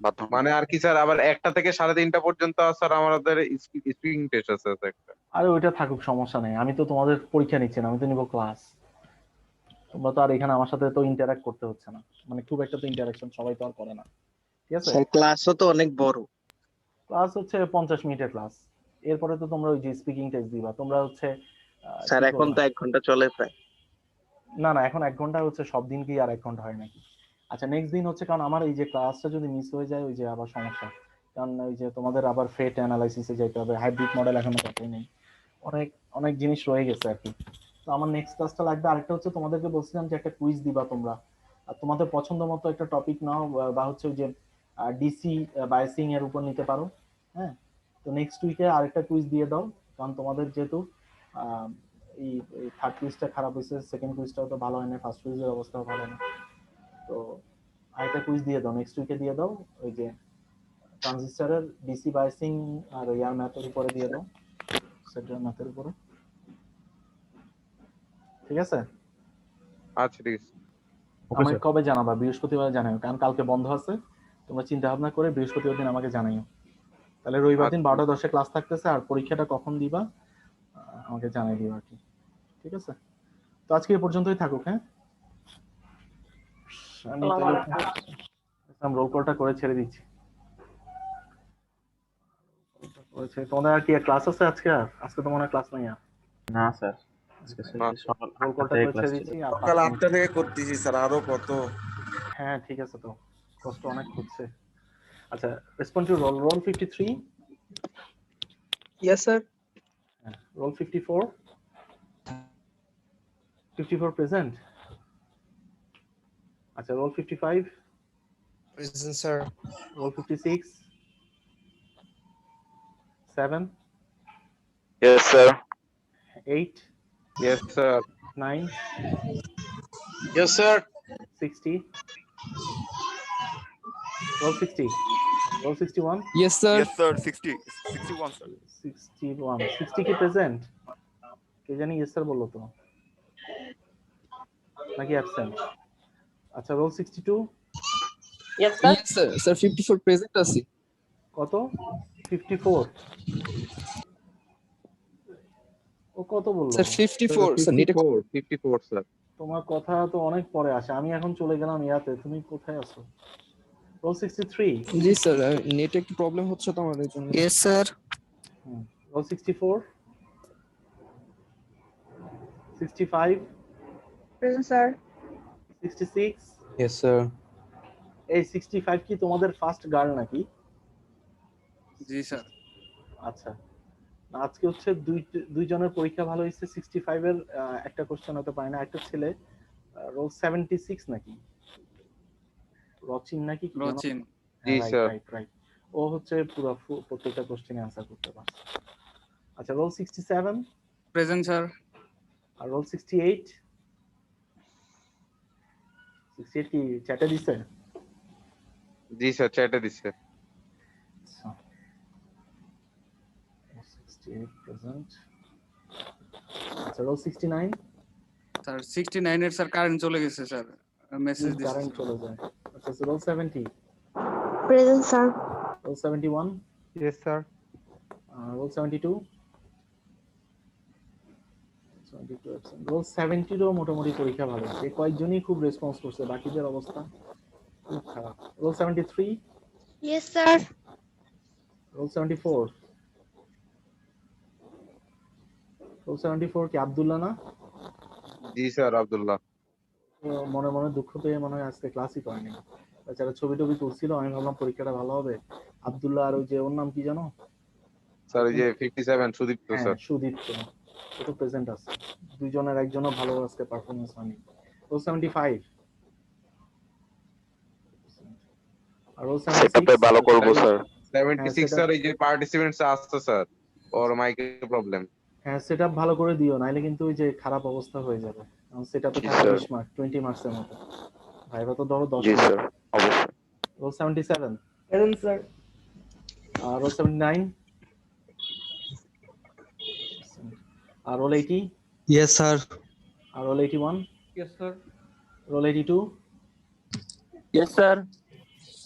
বাধ্যতামূলক। মানে আর কি স্যার, আবার 1টা থেকে 3:30 পর্যন্ত স্যার আমাদের স্পিকিং টেস্ট আছে স্যার একটা। আরে ওইটা থাকুক, সমস্যা নেই। আমি তো তোমাদের পরীক্ষা নিচ্ছি না, আমি তো নিব ক্লাস। তোমরা তো আর এখানে আমার সাথে তো ইন্টারঅ্যাক্ট করতে হচ্ছে না, মানে খুব একটা তো ইন্টারঅ্যাকশন সবাই তো আর করে না, ঠিক আছে? স্যার ক্লাসও তো অনেক বড়। ক্লাস হচ্ছে 50 মিনিটের ক্লাস। এরপরে তো তোমরা ওই যে স্পিকিং টেস্ট দিবা। তোমরা হচ্ছে স্যার কি এখন করবা? তো 1 ঘন্টা চলে প্রায়। না না, এখন 1 ঘন্টা হচ্ছে, সব দিন কি আর 1 ঘন্টা হয় নাকি? আচ্ছা, নেক্সট দিন হচ্ছে, কারণ আমার এই যে ক্লাসটা যদি মিস হয়ে যায় ওই যে আবার সমস্যা, কারণ ওই যে তোমাদের আবার ফেট অ্যানালাইসিসে যেতে হবে, হাইব্রিড মডেল এখনো কথাই নেই, অনেক অনেক জিনিস রয়ে গেছে আর কি। তো আমার নেক্সট ক্লাসটা লাগবে। আরেকটা হচ্ছে তোমাদেরকে বলছিলাম যে একটা কুইজ দিবা তোমরা, আর তোমাদের পছন্দ মতো একটা টপিক নাও, বা হচ্ছে ওই যে ডিসি বায়াসিং এর উপর নিতে পারো। হ্যাঁ, তো নেক্সট উইকে আরেকটা কুইজ দিয়ে দাও, কারণ তোমাদের যেহেতু আহ, এই থার্ড কুইজটা খারাপ হয়েছে, সেকেন্ড কুইজটাও তো ভালো হয় না, ফার্স্ট কুইজের অবস্থাও ভালো না। তো আরেকটা কুইজ দিয়ে দাও, নেক্সট উইকে দিয়ে দাও, ওই যে ট্রানজিস্টরের ডিসি বায়াসিং আর ইয়ার ম্যাথের উপরে দিয়ে দাও, সেটার ম্যাথের উপরে। ঠিক আছে? আচ্ছা ঠিক আছে। ওকে আমাকে স্যার। কবে জানাবা? বৃহস্পতিবার জানাও, কারণ কালকে বন্ধ আছে। তোমরা চিন্তা ভাবনা করে বৃহস্পতিবার দিন আমাকে জানাইও। তাহলে রবিবার দিন আচ্ছা 12টা 10-এ ক্লাস থাকতেছে, আর পরীক্ষাটা কখন দিবা আমাকে জানাই দিও আর কি। ঠিক আছে? তো আজকে এই পর্যন্তই থাকুক। হ্যাঁ, আমি তাহলে রোল কলটা করে ছেড়ে দিচ্ছি। তোমাদের আর কি ক্লাস আছে আজকে? আর আজকে তো মনে হয় ক্লাস নাই আর। না স্যার, আজকে না, সকাল রোল 8টা কলটা থেকে করে ক্লাস ছেড়ে ছিল। দিচ্ছি আর সকাল 5 মিনিট। 8টা থেকে করতেছি স্যার, আরো কত। হ্যাঁ ঠিক আছে, তো কষ্ট অনেক হচ্ছে। আচ্ছা, respond to roll. Roll 53, Yes, sir. Roll 54, 54 present. আচ্ছা, roll 55, Present, sir. Roll 56, 7, Yes, sir. 8, yes sir. 9, Yes, sir. 60, roll 60, roll 61, Yes, sir. Yes, sir. 61, sir. 61, 60 কি প্রেজেন্ট? কে জানি ইয়েস স্যার বললো তো, নাকি অ্যাবসেন্ট? আচ্ছা, role 62, Yes, sir. Sir, 54 present আছে। কত? 54, ও কত বললো? Sir, 54. Sir, need a 54 sir. তোমার কথা তো অনেক পরে আসে, আমি এখন চলে গেলাম ইয়াতে, তুমি কোথায় আছো? রোল 63, জি স্যার, নেট একটু প্রবলেম হচ্ছে তো আমার এই জন্য। Yes, sir. Roll 64, 65, Present, sir. 66। Yes, sir. এই 65 কি তোমাদের ফার্স্ট গার্ল নাকি? জি স্যার। আচ্ছা, আজকে হচ্ছে দুইজনের পরীক্ষা ভালো হয়েছে। 65 এর একটা কোশ্চেন হতে পারে না, একটা ছেলে রোল 76 নাকি, রচিন নাকি কি যেন? রচিন। জি, রাইট স্যার। রাইট রাইট, ও হচ্ছে পুরো প্রত্যেকটা কোশ্চেনে আনসার করতে পারছে। আচ্ছা, রোল 67 প্রেজেন্ট স্যার। আর রোল 68, 68 কি চ্যাটে দিছে? জি স্যার, চ্যাটে দিচ্ছে। আচ্ছা, 68 প্রেজেন্ট। আচ্ছা, রোল 69, স্যার 69 এর স্যার কারেন্ট চলে গেছে স্যার, মেসেজ দিছে। কারেন্ট চলে যায়। আচ্ছা, roll 70, Present, sir. Roll 71, yes sir. Roll 72, roll 70 মোটামুটি পরীক্ষা ভালো হয়েছে, কয়েকজনই খুব রেসপন্স করছে, বাকিদের অবস্থা খুব খারাপ। Roll 73, Yes, sir. Roll 74, roll 74 কি আব্দুল্লাহ না? জি স্যার, আব্দুল্লাহ। ও মনে মনে দুঃখ পেয়ে মনে হয় আজকে ক্লাসই করেনি। যারা ছবি টবি তুলছিল, আমি ভাবলাম পরীক্ষাটা ভালো হবে। আব্দুল্লাহ আর ওই যে ওর নাম কি জানো? স্যার ওই যে 57 সুদীপ্ত হ্যাঁ, স্যার। সুদীপ্ত, ও তো প্রেজেন্ট আছে। দুইজনের একজনও ভালো আজকে পারফরমেন্স হয়নি। রোল 75 আর রোল সেটআপে 76, ভালো করবো, স্যার। 76 স্যার, এই যে পার্টিসিপেন্টস আসছে স্যার, ওর মাইকে প্রবলেম। হ্যাঁ সেটআপ ভালো করে দিও, নাইলে কিন্তু ওই যে খারাপ অবস্থা হয়ে যাবে। কারণ সেটআপে জি, থাকে স্যার। 20 মার্ক, 20 মার্কসের মতো। ভাইবা তো ধরো 10 জি মার্ক। স্যার, অবশ্যই। Roll 77 Present, sir. আর রোল 79 আর রোল 80 Yes, sir. আর roll 81, Yes, sir. Roll 82 Yes, sir.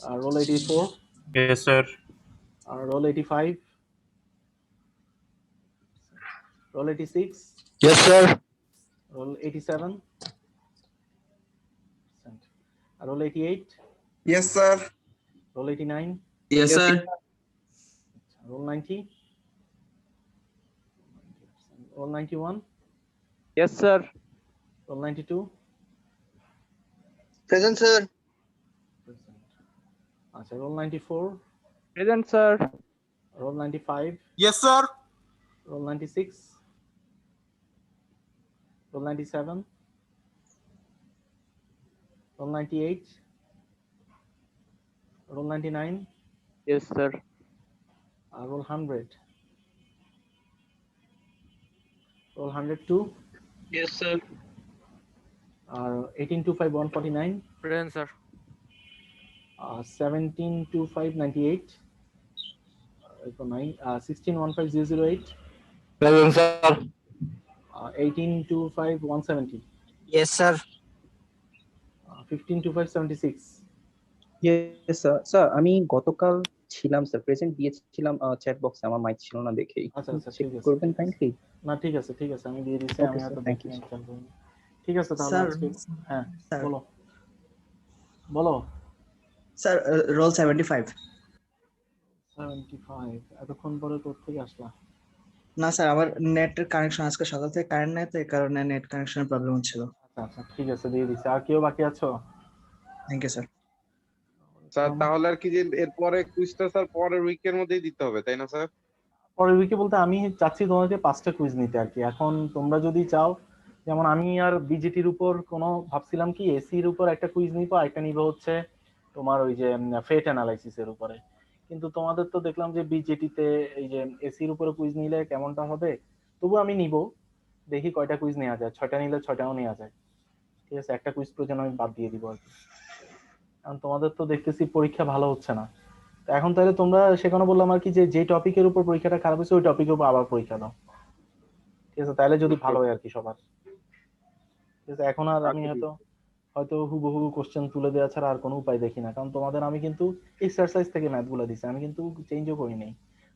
আর রোল 84 Yes, sir. আর roll 85, roll 86, Yes, sir. Roll 87 আর roll 88, Yes, sir. Roll 89, Yes, sir. Roll 90, roll 91, Yes, sir. Roll 92. Present, sir. Present. আচ্ছা, roll 94. Present, sir. Roll 95. Yes, sir. Roll 96. Roll 97. Roll 98. Roll 99. Yes, sir. Roll 100. Roll 102. Yes, sir. 1825 149. Present, sir. 1725 98. 1615 008. Present, sir. 1825 170. Yes, sir. 1525 76. Yes sir sir আমি গতকাল ছিলাম sir present দিয়েছিলাম chat বক্সে আমার mic ছিল না দেখেই আচ্ছা আচ্ছা চেক ঠিক আছে করবেন কাইন্ডলি না ঠিক আছে আমি দিয়ে দিচ্ছি Okay, আমি sir, হয়তো thank দেখিনি you, খেয়াল করিনি। ঠিক আছে তাহলে Sir, আজকে হ্যাঁ sir. বলো বলো স্যার রোল 75 75 এতক্ষণ পরে কোথা থেকে আসলা? না স্যার আমার নেটের কানেকশন আজকে সকাল থেকে কারেন্ট নাই তো এই কারণে নেট কানেকশনের প্রবলেম হচ্ছিল আচ্ছা আচ্ছা ঠিক আছে দিয়ে দিচ্ছি। আর কেউ বাকি আছো? থ্যাংক ইউ স্যার স্যার তাহলে আর কি যে এরপরে কুইজটা স্যার পরের উইকের মধ্যেই দিতে হবে তাই না স্যার? পরের উইকে বলতে আমি চাচ্ছি তোমাকে 5টা কুইজ নিতে আর কি। এখন তোমরা যদি চাও, যেমন আমি আর বিজেটির উপর কোনো ভাবছিলাম কি এসির উপর একটা কুইজ নিবো, একটা নিবো হচ্ছে তোমার ওই যে ফেট অ্যানালাইসিসের উপরে। কিন্তু তোমাদের তো দেখলাম যে বিজেটিতে এই যে এসির উপরে কুইজ নিলে কেমনটা হবে, তবু আমি নিব, দেখি কয়টা কুইজ নেওয়া যায়। 6টা নিলে 6টাও নেওয়া যায়, ঠিক আছে। একটা কুইজ প্রয়োজন আমি বাদ দিয়ে দিব আর কি, কারণ তোমাদের তো দেখতেছি পরীক্ষা ভালো হচ্ছে না। তো এখন তাহলে তোমরা সেখানে বললাম আর কি যে টপিকের উপর পরীক্ষাটা খারাপ হয়েছে ওই টপিকের উপর আবার পরীক্ষা দাও, ঠিক আছে। তাহলে যদি ভালো হয় আর কি সবার, ঠিক আছে। এখন আর আমি হয়তো হয়তো হুবহু কোশ্চেন তুলে দেওয়া ছাড়া আর কোনো উপায় দেখি না, কারণ তোমাদের আমি কিন্তু এক্সারসাইজ থেকে ম্যাথগুলো দিছি, আমি কিন্তু চেঞ্জও করি নাই,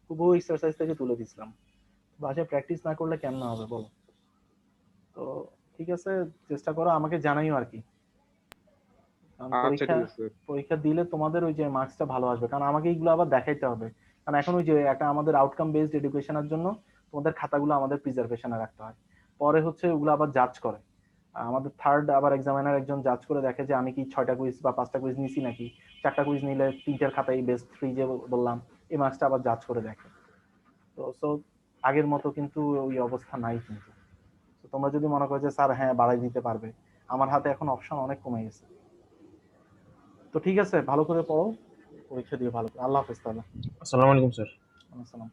হুবহু এক্সারসাইজ থেকে তুলে দিছিলাম। বাসায় প্র্যাকটিস না করলে কেমন হবে বলো? তো ঠিক আছে, চেষ্টা করো, আমাকে জানাইও আর কি। কারণ আচ্ছা পরীক্ষা ঠিক আছে পরীক্ষা দিলে তোমাদের ওই যে মার্কসটা ভালো আসবে, কারণ আমাকে এইগুলো আবার দেখাইতে হবে। কারণ এখন ওই যে একটা আমাদের আউটকাম বেসড এডুকেশনের জন্য তোমাদের খাতাগুলো আমাদের প্রিজার্ভেশনে রাখতে হয়, পরে হচ্ছে ওগুলো আবার জাজ করে। আমাদের থার্ড আবার এক্সামিনার একজন জাজ করে দেখে যে আমি কি 6টা কুইজ বা 5টা কুইজ নিছি নাকি, 4টা কুইজ নিলে 3টার খাতায় বেস্ট 3 যে বললাম এই মার্কসটা আবার জাজ করে দেখে। তো সো আগের মতো কিন্তু ওই অবস্থা নাই কিন্তু। তো তোমরা যদি মনে করো যে স্যার হ্যাঁ বাড়াই দিতে পারবে, আমার হাতে এখন অপশন অনেক কমে গেছে। তো ঠিক আছে, ভালো করে পড়ো, পরীক্ষা দিয়ে ভালো করে। আল্লাহ হাফেজ তাহলে। আসসালামু আলাইকুম স্যার। আসসালাম।